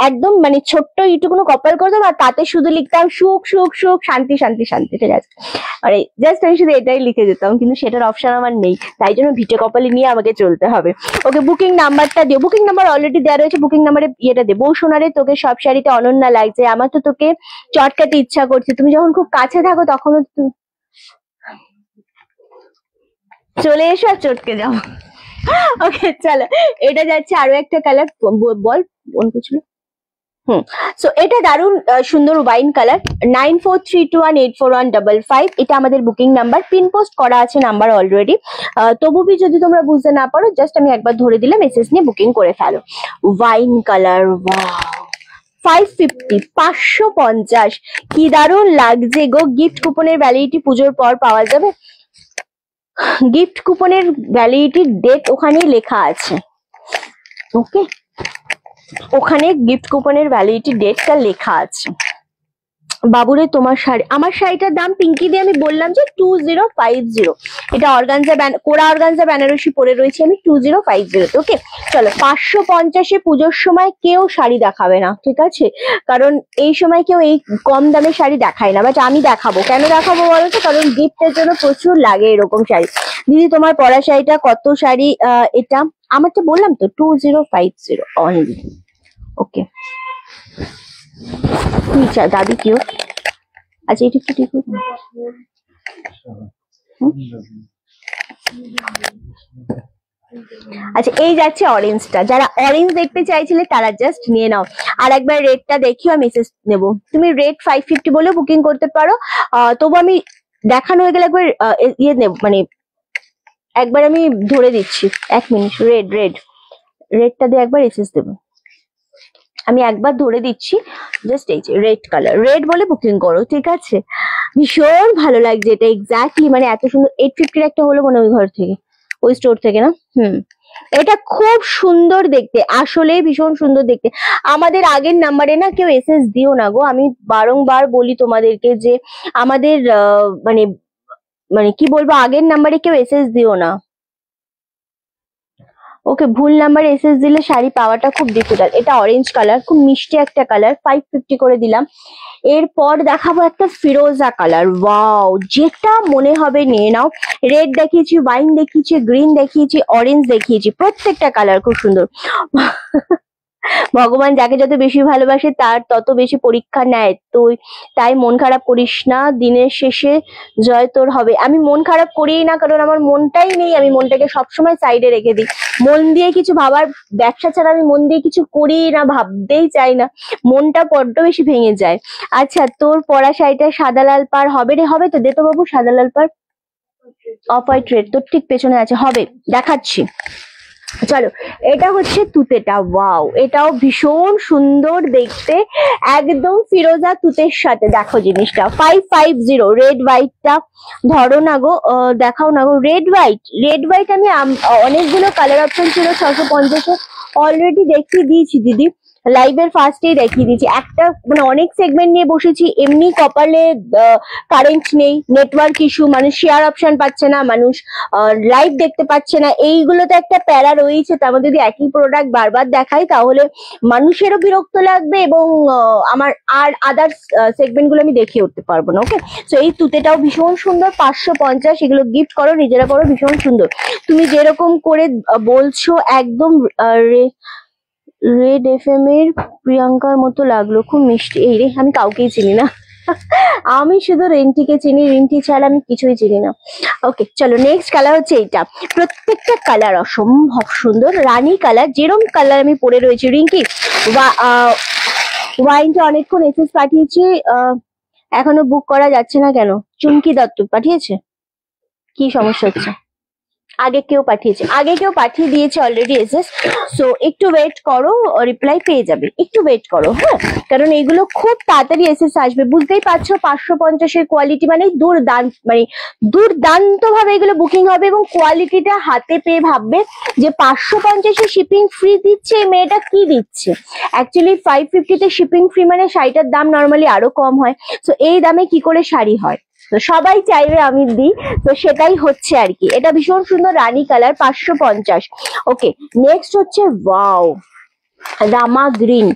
একদম মানে ছোট্ট এইটুকুনো কপাল করতাম, আর তাতে শুধু লিখতাম সুখ সুখ সুখ, শান্তি শান্তি শান্তি, ঠিক আছে। আরে জাস্ট আমি শুধু এটাই লিখে যেতাম, কিন্তু সেটার অপশন আমার নেই, তাই জন্য ভিটে কপালি নিয়ে আমাকে চলতে হবে। ওকে, বুকিং নাম্বারটা দিও। বুকিং নাম্বার অলরেডি দেওয়া রয়েছে, বুকিং নাম্বারে ইয়েটা দে। বউ সোনারে তোকে সব শাড়িতে অনন্যা লাগছে, আমার তো তোকে চটকাতে ইচ্ছা করছে, তুমি যখন খুব কাছে থাকো তখনও চলে এসো আর চটকে যাও। ওকে চলো, এটা যাচ্ছে আরো একটা কালার, বল কোন কিছু। সো এটা দারুন সুন্দর ওয়াইন কালার, 9432184155। এটা আমাদের বুকিং নাম্বার, পিন পোস্ট করা আছে নাম্বার অলরেডি। তবু যদি তোমরা বুঝতে না পারো, জাস্ট আমি একবার ধরে দিলাম, মেসেজ নিয়ে বুকিং করে ফেলো। ওয়াইন কালার, ওয়াও 550, 550, কি দারুন লাগছে গো। গিফট কুপনের ভ্যালিডিটি পুজোর পর পাওয়া যাবে। গিফট কুপনের ভ্যালিডিটির ডেট ওখানেই লেখা আছে, ওকে, ওখানে গিফট কুপনের ভ্যালিডিটি ডেটটা লেখা আছে। বাবুরে তোমার শাড়ি, আমার শাড়িটার দাম পিঙ্কি দিয়ে আমি বললাম যে 2050। এটা অর্গানজা কোরা অর্গানজা বেনারসি পরে রয়েছে আমি 2050। ওকে চলো, 550-এ পুজোর সময় কেউ শাড়ি দেখাবে না, ঠিক আছে, কারণ এই সময় কেউ এই কম দামে শাড়ি দেখায় না, বাট আমি দেখাবো। কেন দেখাবো বলো তো, কারণ গিফটের জন্য প্রচুর লাগে এরকম শাড়ি। দিদি তোমার পরা শাড়িটা কত শাড়ি? এটা আমার তো বললাম তো 2050 অনলি। ওকে, দাদি কেউ আচ্ছা এটা একটু ঠিক আচ্ছা, এই যাচ্ছে অরেঞ্জটা। যারা অরেঞ্জ দেখতে চাইছিলে তারা জাস্ট নিয়ে নাও। আর একবার রেটটা দেখিও, মেসেজ নেবো। তুমি রেট 550 বলে বুকিং করতে পারো, তবু আমি দেখানো হয়ে গেলে একবার ইয়ে নেব, মানে একবার আমি ধরে দিচ্ছি, 1 মিনিট। রেডটা দিয়ে একবার এসএস দেবো, আমি একবার ধরে দিচ্ছি। জাস্ট এই যে রেড কালার, রেড বলে বুকিং করো, ঠিক আছে। ভীষণ ভালো লাগছে এটা, এক্স্যাক্টলি মানে এত সুন্দর। 850 একটা হলো মনে ওই ঘর থেকে, ওই স্টোর থেকে না। এটা খুব সুন্দর দেখতে, আসলে ভীষণ সুন্দর দেখতে। আমাদের আগের নাম্বারে না কেউ এসএস দিও না গো, আমি বারংবার বলি তোমাদেরকে যে আমাদের মানে মানে কি বলবো, আগের নাম্বারে কেউ এসএস দিও না। ওকে, ভুল নাম্বারে এসএস দিলে শাড়ি পাওয়াটা খুব ডিফিকাল্ট। এটা অরেঞ্জ কালার, খুব মিষ্টি একটা কালার, 550 করে দিলাম। এরপর দেখাবো একটা ফিরোজা কালার, ওয়াও, যেটা মনে হবে নিয়ে নাও। রেড দেখিয়েছি, ওয়াইন দেখিয়েছি, গ্রিন দেখিয়েছি, অরেঞ্জ দেখিয়েছি, প্রত্যেকটা কালার খুব সুন্দর। ভগবান যাকে যত বেশি ভালোবাসে তার তত বেশি পরীক্ষা নেয়, তুই তাই মন খারাপ করিস না, দিনের শেষে জয় তোর হবে। আমি মন খারাপ করিই না, কারণ আমার মনটাই নেই, আমি মনটাকে সবসময় সাইডে রেখে দিই। মন দিয়ে কিছু ভাবার, ব্যবসা ছাড়া আমি মন দিয়ে কিছু করি না, ভাবতেই চাই না, মনটা বড্ড বেশি ভেঙে যায়। আচ্ছা, তোর পরা শাড়িটা সাদা লাল পার হবে রে? হবে তো, দে তো বাবু সাদা লাল পার, অফ হোয়াইট রেড, তোর ঠিক পেছনে আছে, হবে, দেখাচ্ছি। চলো, এটা হচ্ছে তুতেটা, ওয়াও, এটাও ভীষণ সুন্দর দেখতে, একদম ফিরোজা তুতের সাথে। দেখো জিনিসটা 550, রেড হোয়াইটটা ধরো না গো, দেখাও না গো। রেড হোয়াইট আমি অনেকগুলো কালার অপশন ছিল, 650 অলরেডি দেখিয়ে দিয়েছি দিদি, লাইভের ফার্স্টেই দেখিয়ে দিয়েছি। একটা মানে অনেক সেগমেন্ট নিয়ে বসেছি, এমনি কপালে কারেন্ট নেই, নেটওয়ার্ক ইস্যু, মানুষ শেয়ার অপশন পাচ্ছে না, মানুষ লাইভ দেখতে পাচ্ছে না, এইগুলো তো একটা প্যারা রয়েছে। তার মধ্যে যদি একই প্রোডাক্ট বারবার দেখাই তাহলে মানুষেরও বিরক্ত লাগবে, এবং আমার আর আদার্স সেগমেন্ট গুলো আমি দেখিয়ে উঠতে পারবো না। ওকে, তো এই তুতেটাও ভীষণ সুন্দর, 550, এগুলো গিফট করো, নিজেরা করো, ভীষণ সুন্দর। তুমি যেরকম করে বলছো একদম রেড এফএম এর প্রিয়াঙ্কার মতো লাগলো, খুব মিষ্টি। এই রে, আমি কাউকেই চিনি না। আমি শুধু রিন্টিকে চিনি, রিন্টি ছাড়া আমি কিছুই চিনি না। ওকে চলো নেক্সট কালার হচ্ছে এইটা। প্রত্যেকটা কালার অসম্ভব সুন্দর, রানী কালার, যেরকম কালার আমি পরে রয়েছি। রিঙ্কি ওয়াইনটা অনেকক্ষণ এসএস পাঠিয়েছি, এখনো বুক করা যাচ্ছে না কেন? চুমকি দত্ত পাঠিয়েছে, কি সমস্যা হচ্ছে? আগে কেউ পাঠিয়ে দিয়েছে অলরেডি এসএস, সো একটু ওয়েট করো, রিপ্লাই পেয়ে যাবে, একটু ওয়েট করো হ্যাঁ, কারণ এগুলো খুব তাড়াতাড়ি এসএস আসবে। বুঝতেই পারছো 550-এর কোয়ালিটি মানে দুর্দান্ত ভাবে এগুলো বুকিং হবে, এবং কোয়ালিটিটা হাতে পেয়ে ভাববে যে 550-এ শিপিং ফ্রি দিচ্ছে, এই মেয়েটা কি দিচ্ছে। অ্যাকচুয়ালি 550-তে শিপিং ফ্রি মানে শাড়িটার দাম নর্মালি আরো কম হয়, সো এই দামে কি করে শাড়ি হয়? তো সবাই চাইবে আমি দিই, তো সেটাই হচ্ছে আর কি। এটা ভীষণ সুন্দর রানী কালার, 550। ওকে নেক্সট হচ্ছে ওয়াও রামা গ্রিন,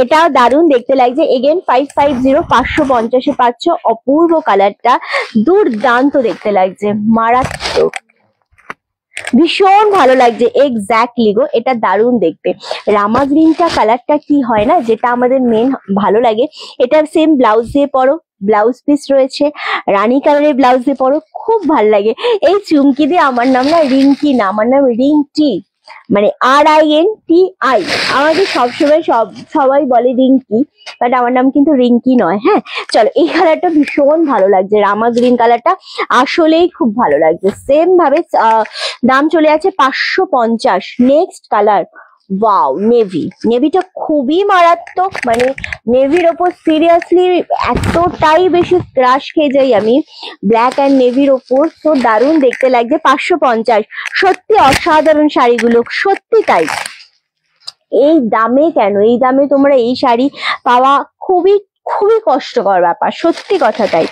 এটাও দারুণ দেখতে লাগছে। এগেন 550, 550-এ পাচ্ছ। অপূর্ব কালারটা, দুর্দান্ত দেখতে লাগছে, মারাত্মক, ভীষণ ভালো লাগছে। এক্স্যাক্টলি গো, এটা দারুণ দেখতে। রামা গ্রিনটা কালারটা কি হয় না, যেটা আমাদের মেন ভালো লাগে। এটা সেম ব্লাউজ দিয়ে পরো, ব্লাউজ পিস রয়েছে, রানী কালারের ব্লাউজ দিয়ে পরো, খুব ভালো লাগে। এই চুমকি দিয়ে, আমার নাম না রিঙ্কি না, আমার নাম রিংটি, মানে RINTI। আমাকে সবসময় সবাই বলে রিঙ্কি, বাট আমার নাম কিন্তু রিঙ্কি নয়। হ্যাঁ চলো, এই কালারটা ভীষণ ভালো লাগছে, রামা গ্রিন কালারটা আসলেই খুব ভালো লাগছে। সেম ভাবে দাম চলে আছে 550। নেক্সট কালার ওয়াও নেভি, নেভিটা খুবই মারাত্মক, মানে নেভির ওপর সিরিয়াসলি এতটাই বেশি ক্রাশ খেয়ে যাই আমি ব্ল্যাক অ্যান্ড নেভির ওপর, তো দারুণ দেখতে লাগছে। 550, সত্যি অসাধারণ শাড়িগুলো, সত্যি তাই। এই দামে কেন, এই দামে তোমরা এই শাড়ি পাওয়া খুবই খুবই কষ্টকর ব্যাপার, সত্যি কথা তাই।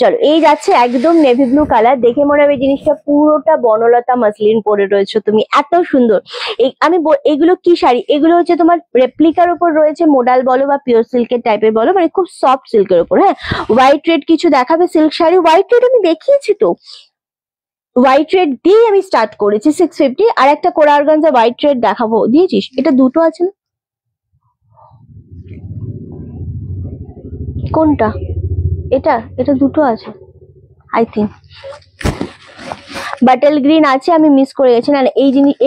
চলো এই যাচ্ছে একদম নেভি ব্লু কালার, দেখে মনে হবে জিনিসটা পুরোটা বনলতা মাসলিন পরে রয়েছে তুমি, এত সুন্দর। এগুলো কি শাড়ি, এগুলো হচ্ছে তোমার রেপ্লিকার উপর রয়েছে, মোডাল বলো বা পিওর সিল্কের টাইপের বলো, মানে খুব সফট সিল্কের উপর। হ্যাঁ হোয়াইট রেড কিছু দেখাবে সিল্ক শাড়ি, হোয়াইট রেড আমি দেখিয়েছি তো, হোয়াইট রেড দিয়ে আমি স্টার্ট করেছি 650। আর একটা কোরা অর্গানজা হোয়াইট রেড দেখাবো, দিয়েছিস? এটা দুটো আছে না, কোনটা? এটা দুটো আছে আই থিঙ্ক। বাটল গ্রিন আছে, আমি মিস করে গেছি। না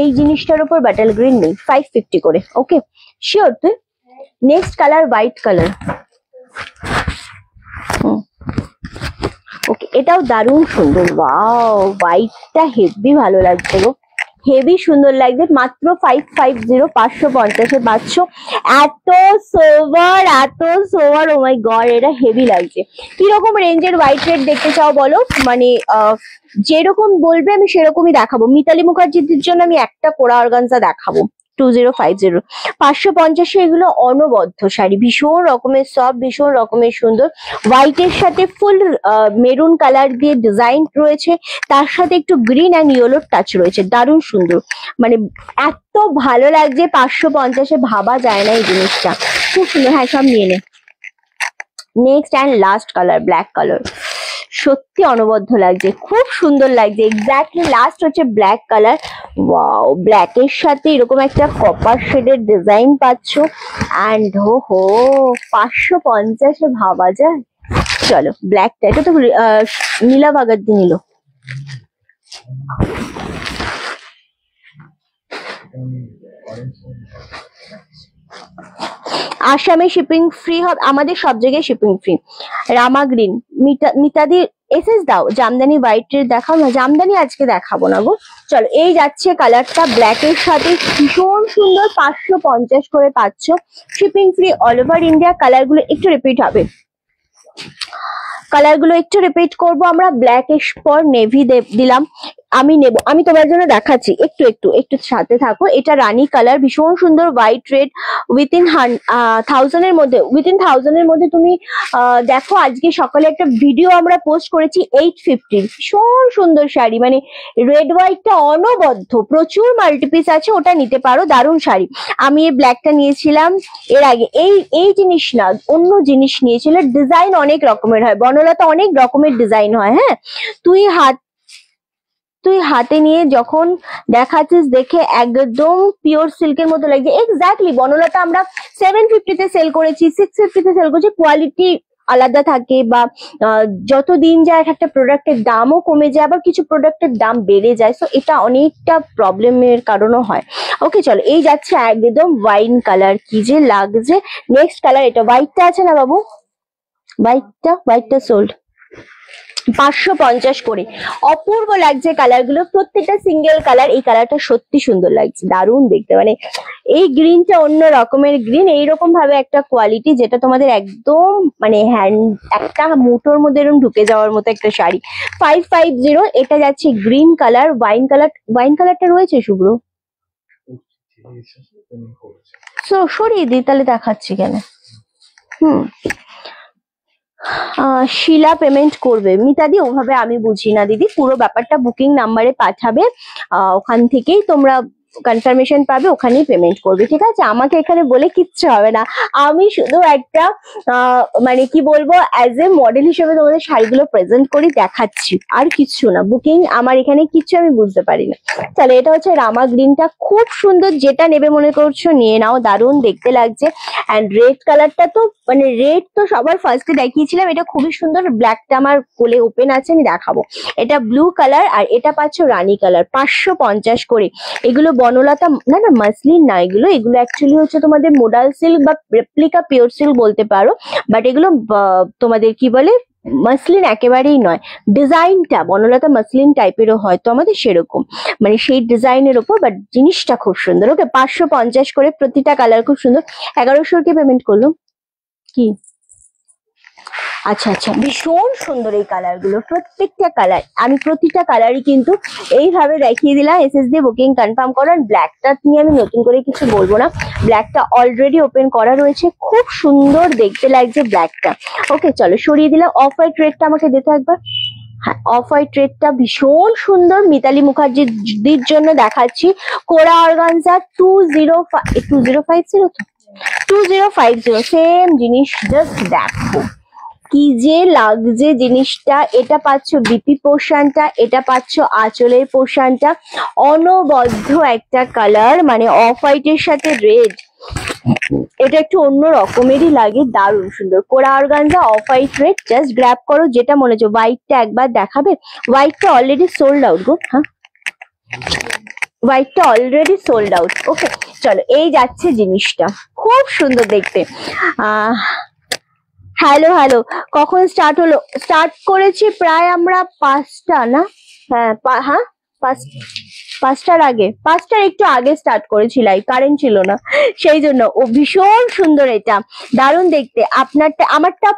এই জিনিসটার উপর বাটল গ্রিন নেই, 550 করে। ওকে শিওর তুই? Next colour white colour. Okay এটাও দারুণ সুন্দর, ওয়াও হোয়াইটটা হেভি ভালো লাগছে গো, হেভি সুন্দর লাগছে। মাত্র 550, 550-এ পাচ্ছ। এত সোভার, ও মাই গড, এটা হেভি লাগছে। কিরকম রেঞ্জের হোয়াইট রেড দেখতে চাও বলো, মানে যেরকম বলবে আমি সেরকমই দেখাবো। মিতালি মুখার্জির জন্য আমি একটা কোরা অর্গানজা দেখাবো, 2050। 550-এ এগুলো অনবদ্য শাড়ি, ভীষণ রকমের সফট, ভীষণ রকমের সুন্দর। হোয়াইটের সাথে ফুল মেরুন কালার দিয়ে ডিজাইন রয়েছে, তার সাথে একটু গ্রিন অ্যান্ড ইয়েলোর টাচ রয়েছে, দারুণ সুন্দর, মানে এত ভালো লাগছে। 550-এ ভাবা যায় না এই জিনিসটা, খুব সুন্দর। হ্যাঁ সব নিয়ে নে। Next and last colour black colour, সত্যি অনবদ্য লাগছে, খুব সুন্দর লাগছে। এক্স্যাক্টলি লাস্ট হচ্ছে ব্ল্যাক কালার, ওয়াও ব্ল্যাকের সাথে এরকম একটা কপার শেডের ডিজাইন পাচ্ছ, অ্যান্ড হো 550-এ ভাবা যায়। চলো ব্ল্যাকটা, এটা তো নীলা ভাগার্জি নিল। আসামে শিপিং ফ্রি হবে, আমাদের সব জায়গায় শিপিং ফ্রি। রামা গ্রিন, মিতাদি এসএস দাও। জামদানি হোয়াইট রেড দেখাও না, জামদানি আজকে দেখাবো না গো। চলো এই যাচ্ছে কালারটা ব্ল্যাকের সাথে, ভীষণ সুন্দর, 550 করে পাচ্ছ, shipping free all over India. কালারগুলো একটু রিপিট হবে, করবো আমরা। ব্ল্যাক এর পর নেভি দিলাম, আমি তোমার জন্য দেখাচ্ছি, একটু সাথে থাকো। এটা রানী কালার, ভীষণ সুন্দর, হোয়াইট রেড, উইথিন 1000-এর মধ্যে তুমি দেখো। আজকে সকালে একটা ভিডিও আমরা পোস্ট করেছি 850, ভীষণ সুন্দর শাড়ি, মানে রেড হোয়াইটটা অনবদ্য, প্রচুর মাল্টিপিস আছে, ওটা নিতে পারো, দারুণ শাড়ি। আমি এই ব্ল্যাকটা নিয়েছিলাম এর আগে, এই জিনিস না অন্য জিনিস নিয়েছিল। ডিজাইন অনেক রকমের হয়, বনলতা অনেক রকমের ডিজাইন হয়। হ্যাঁ তুই হাতে নিয়ে যখন দেখাচ্ছিস, দেখে একদম পিওর সিল্কের মতো লাগছে। এক্স্যাক্টলি বনলতা আমরা 750-তে সেল করেছি, 650-তে সেল করছি, কোয়ালিটি আলাদা থাকে, বা যত দিন যায় এক একটা প্রোডাক্টের দামও কমে যায়, আবার কিছু প্রোডাক্টের দাম বেড়ে যায়। সো এটা অনেকটা প্রবলেমের কারণও হয়। ওকে চলো, এই যাচ্ছে একদম ওয়াইন কালার, কি যে লাগছে। নেক্সট কালার এটা, হোয়াইটটা আছে না বাবু, হোয়াইটটা সোল্ড 550 করে। অপূর্ব লাগছে কালার গুলো, প্রত্যেকটা সিঙ্গেল কালার। এই কালারটা সত্যি সুন্দর লাগছে, দারুণ দেখতে। মানে এই গ্রিনটা অন্য রকমের গ্রিন, এইরকম ভাবে একটা কোয়ালিটি যেটা তোমাদের একদম মানে হ্যান্ড একটা মুঠোর মধ্যে এরকম ঢুকে যাওয়ার মতো একটা শাড়ি। 550। এটা যাচ্ছে গ্রিন কালার, ওয়াইন কালারটা রয়েছে শুভ্র, সরিয়ে দিই তাহলে দেখাচ্ছি কেন। শিলা পেমেন্ট করবে মিতাদি, ওভাবে আমি বুঝি না দিদি, পুরো ব্যাপারটা বুকিং নাম্বারে পাঠাবে, ওখান থেকেই তোমরা কনফার্মেশন পাবে, ওখানেই পেমেন্ট করবে, ঠিক আছে? আমাকে এখানে বলে কিচ্ছু হবে না, আমি শুধু একটা মানে কি বলবো, অ্যাজ এ মডেল হিসেবে তোমাদের শাড়িগুলো প্রেজেন্ট করি, দেখাচ্ছি, আর কিচ্ছু না। বুকিং আমার এখানে কিচ্ছু আমি বুঝতে পারি না। তাহলে এটা হচ্ছে রামা গ্রিনটা, খুব সুন্দর, যেটা নেবে মনে করছো নিয়ে নাও, দারুণ দেখতে লাগছে। অ্যান্ড রেড কালারটা তো মানে রেড তো সবার ফার্স্টে দেখিয়েছিলাম, এটা খুবই সুন্দর। ব্ল্যাকটা আমার কোলে ওপেন আছে, আমি দেখাবো। এটা ব্লু কালার, আর এটা পাচ্ছ রানী কালার, 550 করে। এগুলো বনলতা, না না মাসলিন না, এগুলো অ্যাকচুয়ালি হচ্ছে তোমাদের মোডাল সিল্ক বা রেপ্লিকা পিওর সিল্ক বলতে পারো, বাট এগুলো তোমাদের কি বলে মাসলিন একেবারেই নয়। ডিজাইনটা বনলতা মাসলিন টাইপেরও হয় তো আমাদের সেরকম, মানে সেই ডিজাইনের ওপর, বাট জিনিসটা খুব সুন্দর। ওকে 550 করে, প্রতিটা কালার খুব সুন্দর। 1100 কে পেমেন্ট করলো কি? আচ্ছা আচ্ছা, ভীষণ সুন্দর এই কালার গুলো, প্রত্যেকটা কালার। আমি প্রতিটা কালারই কিন্তু এইভাবে দেখিয়ে দিলাম, এসএস দিয়ে বুকিং কনফার্ম করার। ব্ল্যাকটা নিয়ে আমি নতুন করে কিছু বলবো না, ব্ল্যাকটা অলরেডি ওপেন করা রয়েছে, খুব সুন্দর দেখতে লাগছে ব্ল্যাকটা। ওকে চলো, সরিয়ে দিলাম। অফ হোয়াইট রেডটা আমাকে দিতে একবার। হ্যাঁ, অফ হোয়াইট রেডটা ভীষণ সুন্দর, মিতালি মুখার্জির জন্য দেখাচ্ছি। কোরা অর্গানজা 2050 তো 2050, সেম জিনিস, জাস্ট দেখো কি যে লাগছে জিনিসটা। এটা পাচ্ছ বিপি পোর্শনটা, এটা পাচ্ছ আঁচলের পোর্শনটা, অনবদ্য একটা কালার, মানে অফ হোয়াইটের সাথে রেড, এটা একটু অন্য রকমেরই লাগে, দারুণ সুন্দর। কোরা organza, of white red, just grab করো যেটা মনে হচ্ছে। হোয়াইটটা একবার দেখাবে, হোয়াইটটা অলরেডি সোল্ড আউট গো। হ্যাঁ, হোয়াইটটা অলরেডি সোল্ড আউট। ওকে চলো, এই যাচ্ছে জিনিসটা, খুব সুন্দর দেখতে। হ্যালো হ্যালো, কখন স্টার্ট হলো? স্টার্ট করেছি প্রায় আমরা 5টা না, হ্যাঁ হ্যাঁ 5টার আগে, 5টার একটু আগে স্টার্ট করেছি, লাইভ কারেন্ট ছিল না সেই জন্য। ও ভীষণ সুন্দর, এটা দারুণ দেখতে। আপনারটা, আমারটা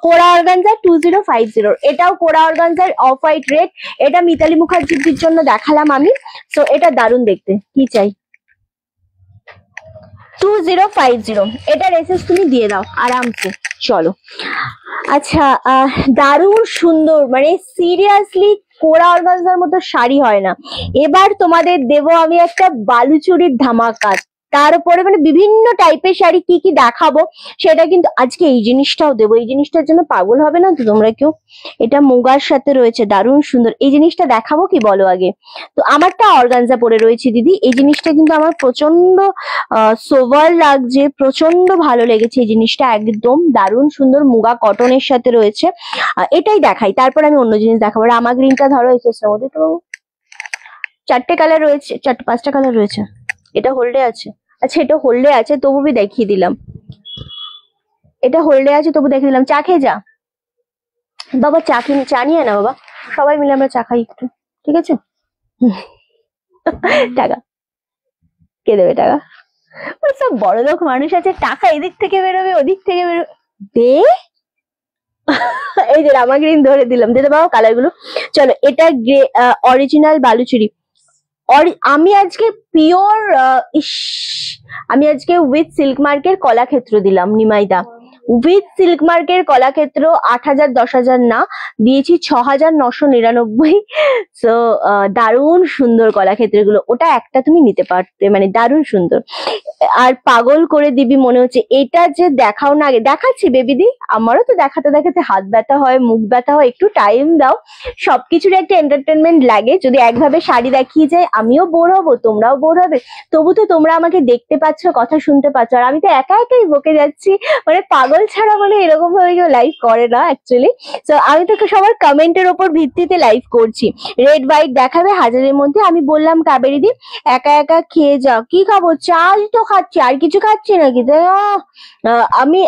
কোরা অর্গানজা 2050, এটাও কোরা অর্গানজার অফ হোয়াইট রেড। এটা মিতালি মুখার্জির জন্য দেখালাম আমি, তো এটা দারুণ দেখতে। কি চাই? 2050, এটা রেসেস তুমি দিয়ে দাও আরামসে। চলো আচ্ছা, দারুণ সুন্দর, মানে সিরিয়াসলি কোরা অর্গানজার মতো শাড়ি হয় না। এবার তোমাদের দেবো আমি একটা বালুচুরির ধামাকা, তার উপরে মানে বিভিন্ন টাইপের শাড়ি কি কি দেখাবো সেটা কিন্তু আজকে এই জিনিসটাও দেবো। এই জিনিসটার জন্য পাগল হবে না তো তোমরা কেউ? এটা মুগার সাথে রয়েছে, দারুণ সুন্দর। এই জিনিসটা দেখাবো কি বলো আগে? তো আমারটা অর্গানজা পরে রয়েছে দিদি, এই জিনিসটা কিন্তু আমার প্রচন্ড সোভার লাগছে, প্রচন্ড ভালো লেগেছে এই জিনিসটা, একদম দারুণ সুন্দর। মুগা কটনের সাথে রয়েছে। এটাই দেখাই, তারপর আমি অন্য জিনিস দেখাবো। রামা গ্রিনটা ধরো, এসেছে মধ্যে তো 4টে কালার রয়েছে, 5টা কালার রয়েছে। এটা হোল্ডে আছে, আচ্ছা এটা হোল্ডে আছে তবু আমি দেখিয়ে দিলাম, এটা হোল্ডে আছে তবু দেখিয়ে দিলাম। চা খেয়ে যা বাবা, চা নিয়ে না বাবা, সবাই মিলে আমরা চা খাই একটু, ঠিক আছে? টাকা কে দেবে? টাকা সব বড় লোক মানুষ আছে, টাকা এদিক থেকে বেরোবে ওদিক থেকে বেরোবে, দে। এই যে রামা গ্রিন ধরে দিলাম, দিতে পারো কালার গুলো। চলো, এটা অরিজিনাল বালুচুরি। আমি আজকে পিওর আমি আজকে উইথ সিল্ক মার্কের কলাক্ষেত্র দিলাম, নিমাইদা উইথ সিল্ক মার্কের কলাক্ষেত্র 8000 10,000 না, দিয়েছি 6999। সো দারুণ সুন্দর কলাক্ষেত্র গুলো, ওটা একটা তুমি নিতে পারতে, মানে দারুণ সুন্দর। আর পাগল করে দিবি মনে হচ্ছে। এটা যে দেখাও না, আগে দেখাচ্ছি বেবিদি, আমারও তো দেখাতে দেখাতে হাত ব্যথা হয়, মুখ ব্যথা হয়, একটু টাইম দাও। সবকিছুর একটা এন্টারটেনমেন্ট লাগে, যদি একভাবে শাড়ি দেখিয়ে যায় আমিও বোর হবো, তোমরাও বোর হবে। তবু তো তোমরা আমাকে দেখতে পাচ্ছ, কথা শুনতে পাচ্ছ, আর আমি তো একা একাই বকে যাচ্ছি, মানে পাগল পাগল ছাড়া মানে এরকম ভাবে কেউ লাইভ করে না অ্যাকচুয়ালি। তো আমি তো সবার কমেন্টের ওপর ভিত্তিতে লাইভ করছি। রেড হোয়াইট দেখাবে হাজারের মধ্যে। আমি বললাম কাবেরী দি একা একা খেয়ে যাও। কি খাবো? চাল তো খাচ্ছি, আর কিছু খাচ্ছি নাকি? আমি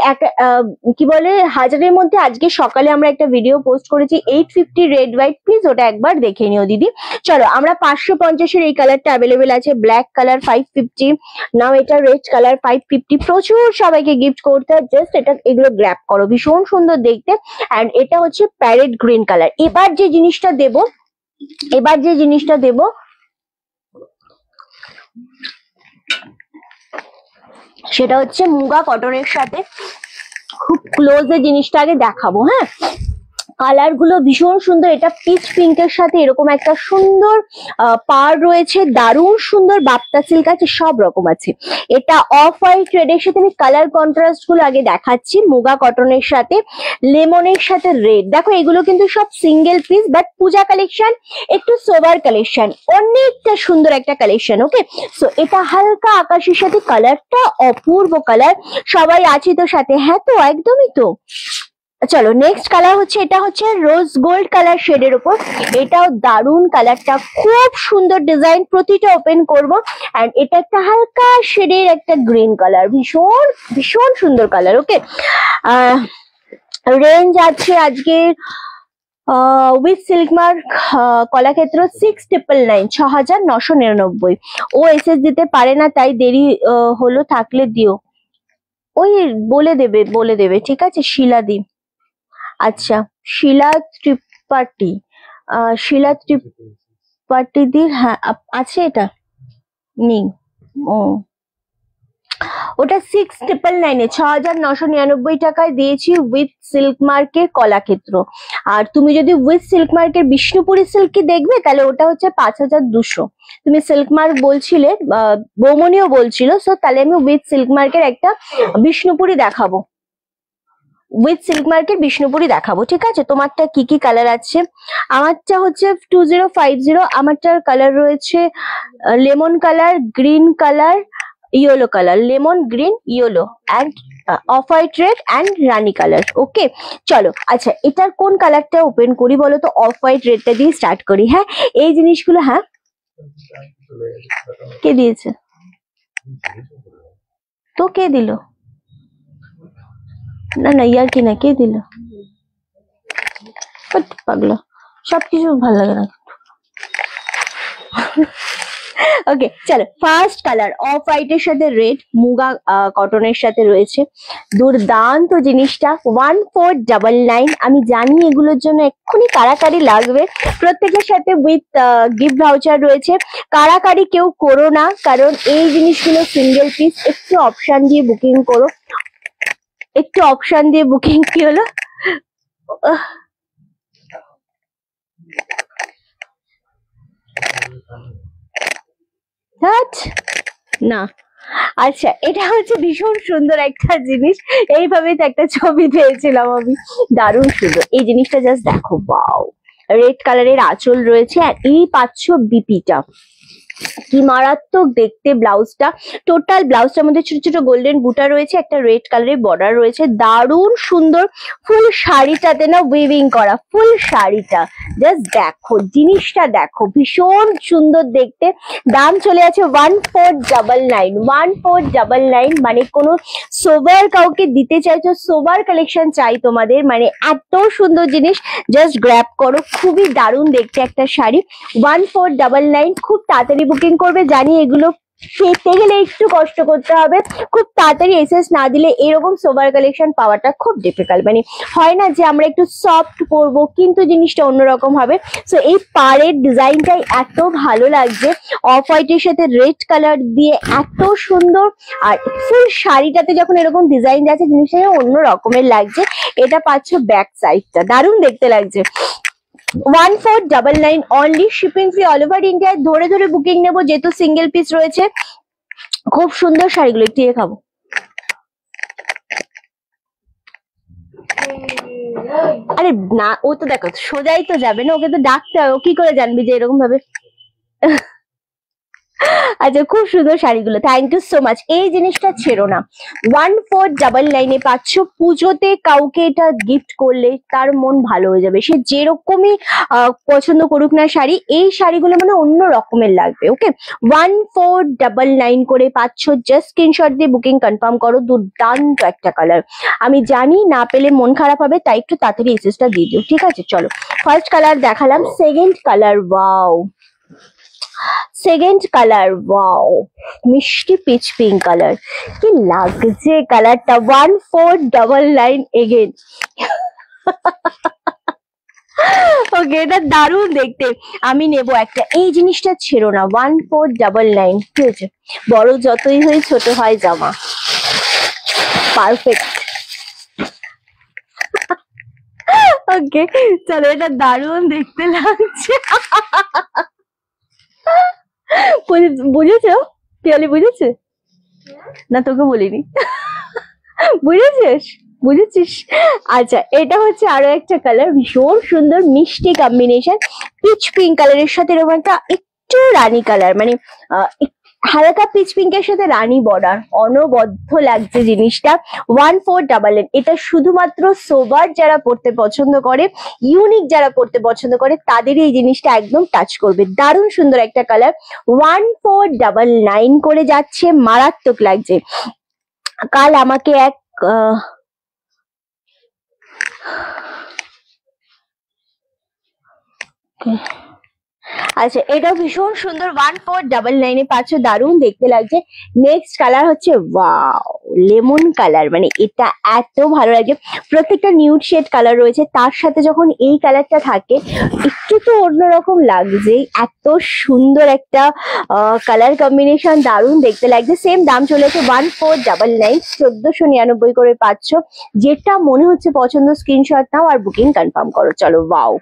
কি বলে হাজারের মধ্যে আজকে সকালে আমরা একটা ভিডিও পোস্ট করেছি 850 রেড হোয়াইট, প্লিজ ওটা একবার দেখে নিও দিদি। চলো আমরা 550-এর এই কালারটা অ্যাভেলেবেল আছে, ব্ল্যাক কালার 550, নাও এটা রেড কালার 550। প্রচুর সবাইকে গিফট করতে হয়, জাস্ট এটা এগুলো গ্র্যাব করো, ভীষণ সুন্দর দেখতে। অ্যান্ড এটা হচ্ছে প্যারেট গ্রিন কালার। এবার যে জিনিসটা দেব সেটা হচ্ছে মুগা কটনের সাথে খুব ক্লোজে জিনিসটা আগে দেখাবো। হ্যাঁ, কালার গুলো ভীষণ সুন্দর। এটা পিচ পিঙ্কের সাথে এরকম একটা সুন্দর পার রয়েছে, দারুণ সুন্দর বাপ্তা সিল্ক আছে, সব রকম আছে। এটা অফ হোয়াইট রেডের সাথে আমি কালার কন্ট্রাস্ট গুলো আগে দেখাচ্ছি। মুগা কটনের সাথে লেমনের সাথে রেড, দেখো এগুলো কিন্তু সব single piece, but Puja collection, একটু সোবার কালেকশন, অনেকটা সুন্দর একটা কালেকশন। ওকে, সো এটা হালকা আকাশের সাথে কালারটা অপূর্ব কালার। সবাই আছে তো সাথে? হ্যাঁ তো একদমই তো। চলো নেক্সট কালার হচ্ছে, এটা হচ্ছে রোজ গোল্ড কালার শেডের উপর। এটাও দারুন কালারটা, খুব সুন্দর ডিজাইন, প্রতিটা ওপেন করব। এন্ড এটা একটা হালকা শেডের একটা গ্রিন কালার, ভীষণ ভীষণ সুন্দর কালার। ওকে, রেঞ্জ আছে আজকের উইথ সিল্ক মার্ক কলাক্ষেত্র 6999, 6999। ও এসএস দিতে পারে না তাই দেরি হলো, থাকলে দিও। ওই বলে দেবে ঠিক আছে, শিলা দি। আচ্ছা, শিলা ত্রিপাঠী, শিলা ত্রিপাঠীদির, হ্যাঁ আছে, এটা নেই। ও ওটা 6999 এ 6999 টাকায় দিয়েছি উইথ সিল্ক মার্কের কলাক্ষেত্র। আর তুমি যদি উইথ সিল্ক মার্কের বিষ্ণুপুরি সিল্কি দেখবে তাহলে ওটা হচ্ছে 5200। তুমি সিল্ক মার্ক বলছিলে, বৌমনিও বলছিল, সো তাহলে আমি উইথ সিল্ক মার্কের একটা বিষ্ণুপুরি দেখাবো, উইথ সিল্ক মার্কের বিষ্ণুপুরি দেখাবো। ঠিক আছে, তোমারটা কি কি কালার আছে? আমারটা হচ্ছে 2050, আমারটার কালার রয়েছে lemon colour, green colour, yellow colour, lemon green yellow and off white red and রানী কালার। ওকে চলো, আচ্ছা এটার কোন কালারটা ওপেন করি বলো তো? অফ হোয়াইট রেডটা দিয়ে স্টার্ট করি। হ্যাঁ, এই জিনিসগুলো, হ্যাঁ কে দিয়েছে তো? কে দিল? না না ইয়ার কি না, কে দিল? পাগলা, সবকিছু ভালো লাগে না। ওকে চলো, ফার্স্ট কালার অফ হোয়াইটের সাথে রেড, মুগা কটনের সাথে রয়েছে, দুর্দান্ত জিনিসটা। 1499। আমি জানি এগুলোর জন্য এক্ষুনি কারাকারি লাগবে, প্রত্যেকের সাথে উইথ গিফট ভাউচার রয়েছে। কারাকারি কেউ করো না, কারণ এই জিনিসগুলো সিঙ্গেল পিস। একটু অপশন দিয়ে বুকিং করো, একটু অপশন দিয়ে বুকিং। কি হলো? না, আচ্ছা এটা হচ্ছে ভীষণ সুন্দর একটা জিনিস, এইভাবে তো একটা ছবি পেয়েছিলাম আমি, দারুণ সুন্দর এই জিনিসটা, জাস্ট দেখো, ওয়াও। রেড কালারের আঁচল রয়েছে, আর এই পাচ্ছ বিপিটা, কি মারাত্মক দেখতে ব্লাউজটা। টোটাল ব্লাউজটার মধ্যে ছোট ছোট গোল্ডেন বুটা রয়েছে, একটা রেড কালারের বর্ডার রয়েছে, দারুণ সুন্দর। ফুল শাড়িটাতে না উইভিং করা, ফুল শাড়িটা জাস্ট দেখো, জিনিসটা দেখো, ভীষণ সুন্দর দেখতে। দাম চলে আছে 1499, 1499। মানে কোনো সোবার কাউকে দিতে চাইছো, সোবার কালেকশন চাই তোমাদের, মানে এত সুন্দর জিনিস, জাস্ট গ্র্যাব করো, খুবই দারুণ দেখতে একটা শাড়ি। 1499, খুব তাড়াতাড়ি বুকিং করবে। জানি এগুলো পেতে গেলে একটু কষ্ট করতে হবে, খুব তাড়াতাড়ি এসএস না দিলে এরকম সোবার কালেকশন পাওয়াটা খুব ডিফিকাল্ট। মানে হয় না যে আমরা একটু সফট পরবো কিন্তু জিনিসটা অন্যরকম হবে। সো এই পাড়ের ডিজাইনটাই এত ভালো লাগছে, অফ হোয়াইটের সাথে রেড কালার দিয়ে এত সুন্দর। আর ফুল শাড়িটাতে যখন এরকম ডিজাইন যাচ্ছে, জিনিসটা অন্য রকমের লাগছে। এটা পাচ্ছ ব্যাক সাইডটা, দারুণ দেখতে লাগছে। 1499 only, shipping free all over India. ধরে ধরে বুকিং নেবো যেহেতু সিঙ্গেল পিস রয়েছে। খুব সুন্দর শাড়িগুলো, একটু খাবো। আরে না, ও তো দেখো সোজাই তো যাবে না, ওকে তো ডাকতে হবে, ও কি করে জানবি যে এরকম ভাবে? আচ্ছা, খুব সুন্দর শাড়িগুলো, থ্যাংক ইউ সো মাচ। এই জিনিসটা ছেড়ো না, 1499 পাচ্ছ। পুজোতে কাউকে এটা গিফট করলে তার মন ভালো হয়ে যাবে, সে যেরকমই পছন্দ করুক না শাড়ি, এই শাড়িগুলো মানে অন্য রকমের লাগবে। ওকে, 1499 করে পাচ্ছ। জাস্ট স্ক্রিনশট দিয়ে বুকিং কনফার্ম করো। দুর্দান্ত একটা কালার, আমি জানি না পেলে মন খারাপ হবে, তাই একটু তাড়াতাড়ি এসএসটা দিয়ে দিও, ঠিক আছে? চলো, ফার্স্ট কালার দেখালাম, second colour, wow, second colour, wow, মিষ্টি পিচ পিঙ্ক কালার, কি লাগছে কালারটা। 1499 এগেন। ওকে, এটা দারুণ দেখতে, আমি নেব একটা। এই জিনিসটা ছেড়ো না, 1499। কি হয়েছে, বড় যতই হয় ছোট হয় জামা, পারফেক্ট। ওকে, চলো, এটা দারুণ দেখতে লাগছে। বুঝেছো পিয়ালি, বুঝেছে না? তোকে বলিনি, বুঝেছিস? বুঝেছিস? আচ্ছা, এটা হচ্ছে আরো একটা কালার, ভীষণ সুন্দর মিষ্টি কম্বিনেশন, পিচ পিঙ্ক কালারের সাথে এরকম একটা একটু রানী কালার, মানে হালকা পিচ পিঙ্কের সাথে রানী বর্ডার, অনবদ্য লাগছে জিনিসটা। 1499। এটা শুধুমাত্র সোবার যারা পড়তে পছন্দ করে, ইউনিক যারা পড়তে পছন্দ করে, তাদেরই এই জিনিসটা একদম টাচ করবে। দারুণ সুন্দর একটা কালার, 1499 করে যাচ্ছে, মারাত্মক লাগছে। কাল আমাকে এক আচ্ছা, এটাও ভীষণ সুন্দর, 1499 পাচ্ছ, দারুণ দেখতে লাগছে। নেক্সট কালার হচ্ছে ওয়াও, লেমন কালার, মানে এটা এত ভালো লাগে। প্রত্যেকটা নিউড শেড কালার রয়েছে, তার সাথে যখন এই কালারটা থাকে একটু তো অন্যরকম লাগছে। এত সুন্দর একটা কালার কম্বিনেশন, দারুণ দেখতে লাগছে। সেম দাম চলেছে 1499, 1499 করে পাচ্ছ। যেটা মনে হচ্ছে পছন্দ স্ক্রিনশট নাও আর বুকিং কনফার্ম করো। চলো, ওয়াও,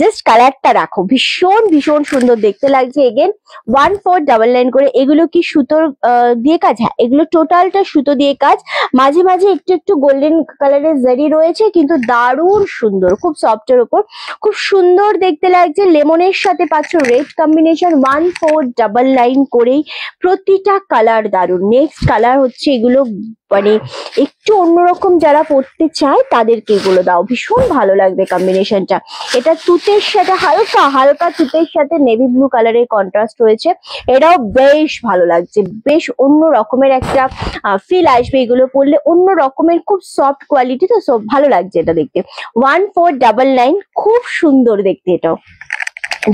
জাস্ট কালারটা রাখো, ভীষণ ভীষণ সুন্দর দেখতে লাগছে। এগেন 1499 করে। এগুলো কি সুতোর দিয়ে কাজ? হ্যাঁ, এগুলো টোটালটা সুতো দিয়ে কাজ, মাঝে মাঝে একটু একটু গোল্ডেন কালারের জারি রয়েছে, কিন্তু দারুণ সুন্দর, খুব সফটের উপর, খুব সুন্দর দেখতে লাগছে। লেমনের সাথে পাচ্ছ রেড কম্বিনেশন, 1499 করেই। প্রতিটা কালার দারুণ। নেক্সট কালার হচ্ছে এগুলো, মানে একটু অন্যরকম যারা পড়তে চায় তাদেরকে এগুলো দাও, ভীষণ ভালো লাগবে কম্বিনেশনটা। এটা তুতের সাথে হালকা হালকা তুতের সাথে নেভি ব্লু কালারের কন্ট্রাস্ট রয়েছে, এটাও বেশ ভালো লাগছে। বেশ অন্য রকমের একটা ফিল আসবে এগুলো পরলে, অন্য রকমের, খুব সফট কোয়ালিটি, তো সব ভালো লাগছে এটা দেখতে। 1499, খুব সুন্দর দেখতে এটাও।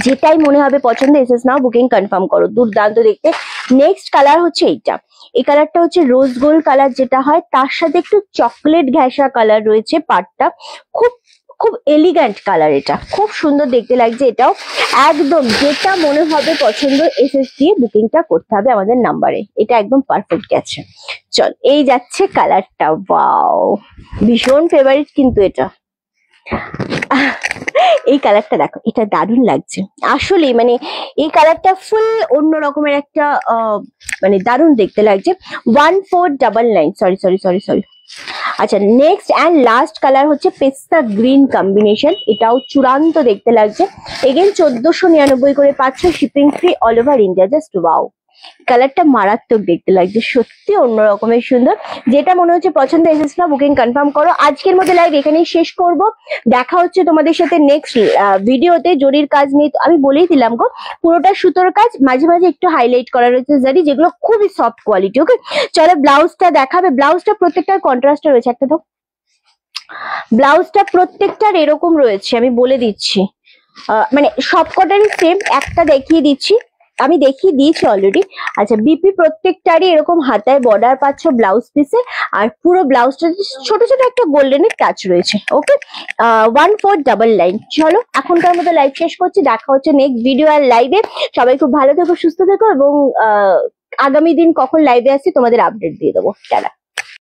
যেটাই মনে হবে পছন্দ, এসএস নাও, বুকিং কনফার্ম করো, দুর্দান্ত দেখতে। নেক্সট কালার হচ্ছে এইটা, এই কালারটা হচ্ছে রোজ গোল্ড কালার যেটা হয়, তার সাথে একটু চকলেট ঘেঁষা কালার রয়েছে পাটটা, খুব খুব এলিগ্যান্ট কালার, এটা খুব সুন্দর দেখতে লাগছে। এটাও একদম যেটা মনে হবে পছন্দ, এসএস দিয়ে বুকিংটা করতে হবে আমাদের নাম্বারে, এটা একদম পারফেক্ট গেছে। চল, এই যাচ্ছে কালারটা, ওয়াও, ভীষণ ফেভারিট কিন্তু এটা। এই কালারটা দেখো, এটা দারুণ লাগছে আসলে, মানে এই কালারটা ফুল অন্য রকমের একটা মানে দারুণ দেখতে লাগছে। 1499, সরি সরি সরি সরি। আচ্ছা, নেক্সট অ্যান্ড লাস্ট কালার হচ্ছে পেস্তা গ্রিন কম্বিনেশন, এটাও চূড়ান্ত দেখতে লাগছে। এগেন 1499 করে পাচ্ছ, shipping free all over India. Just wow, কালারটা মারাত্মক দেখতে লাগছে, সত্যি অন্য রকমের সুন্দর। যেটা মনে হচ্ছে পছন্দ, এসএস না, বুকিং কনফার্ম করো। আজকের মতো লাইভ এখানেই শেষ করব, দেখা হচ্ছে তোমাদের সাথে নেক্সট ভিডিওতে। জরির কাজ নিয়ে আমি বলেই দিলাম গো, পুরোটা সুতোর কাজ, মাঝে মাঝে একটু হাইলাইট করা রয়েছে জারি, যেগুলো খুবই সফট কোয়ালিটি। ওকে, চলো ব্লাউজটা দেখাবে। ব্লাউজটা প্রত্যেকটার কন্ট্রাস্ট রয়েছে, একটা তো ব্লাউজটা প্রত্যেকটার এরকম রয়েছে, আমি বলে দিচ্ছি, মানে সবকটারই সেম। একটা দেখিয়ে দিচ্ছি, আমি দেখিয়ে দিয়েছি অলরেডি। আচ্ছা, বিপি প্রত্যেকটারই এরকম হাতায় বর্ডার পাচ্ছ ব্লাউজ পিসে, আর পুরো ব্লাউজটা ছোট ছোট একটা গোল্ডেনের টাচ রয়েছে। ওকে, 1499। চলো, এখনকার মতো লাইভ শেষ করছি, দেখা হচ্ছে নেক্সট ভিডিও আর লাইভে। সবাই খুব ভালো থেকো, সুস্থ থেকো, এবং আগামী দিন কখন লাইভে আসছি তোমাদের আপডেট দিয়ে দেবো। টাটা।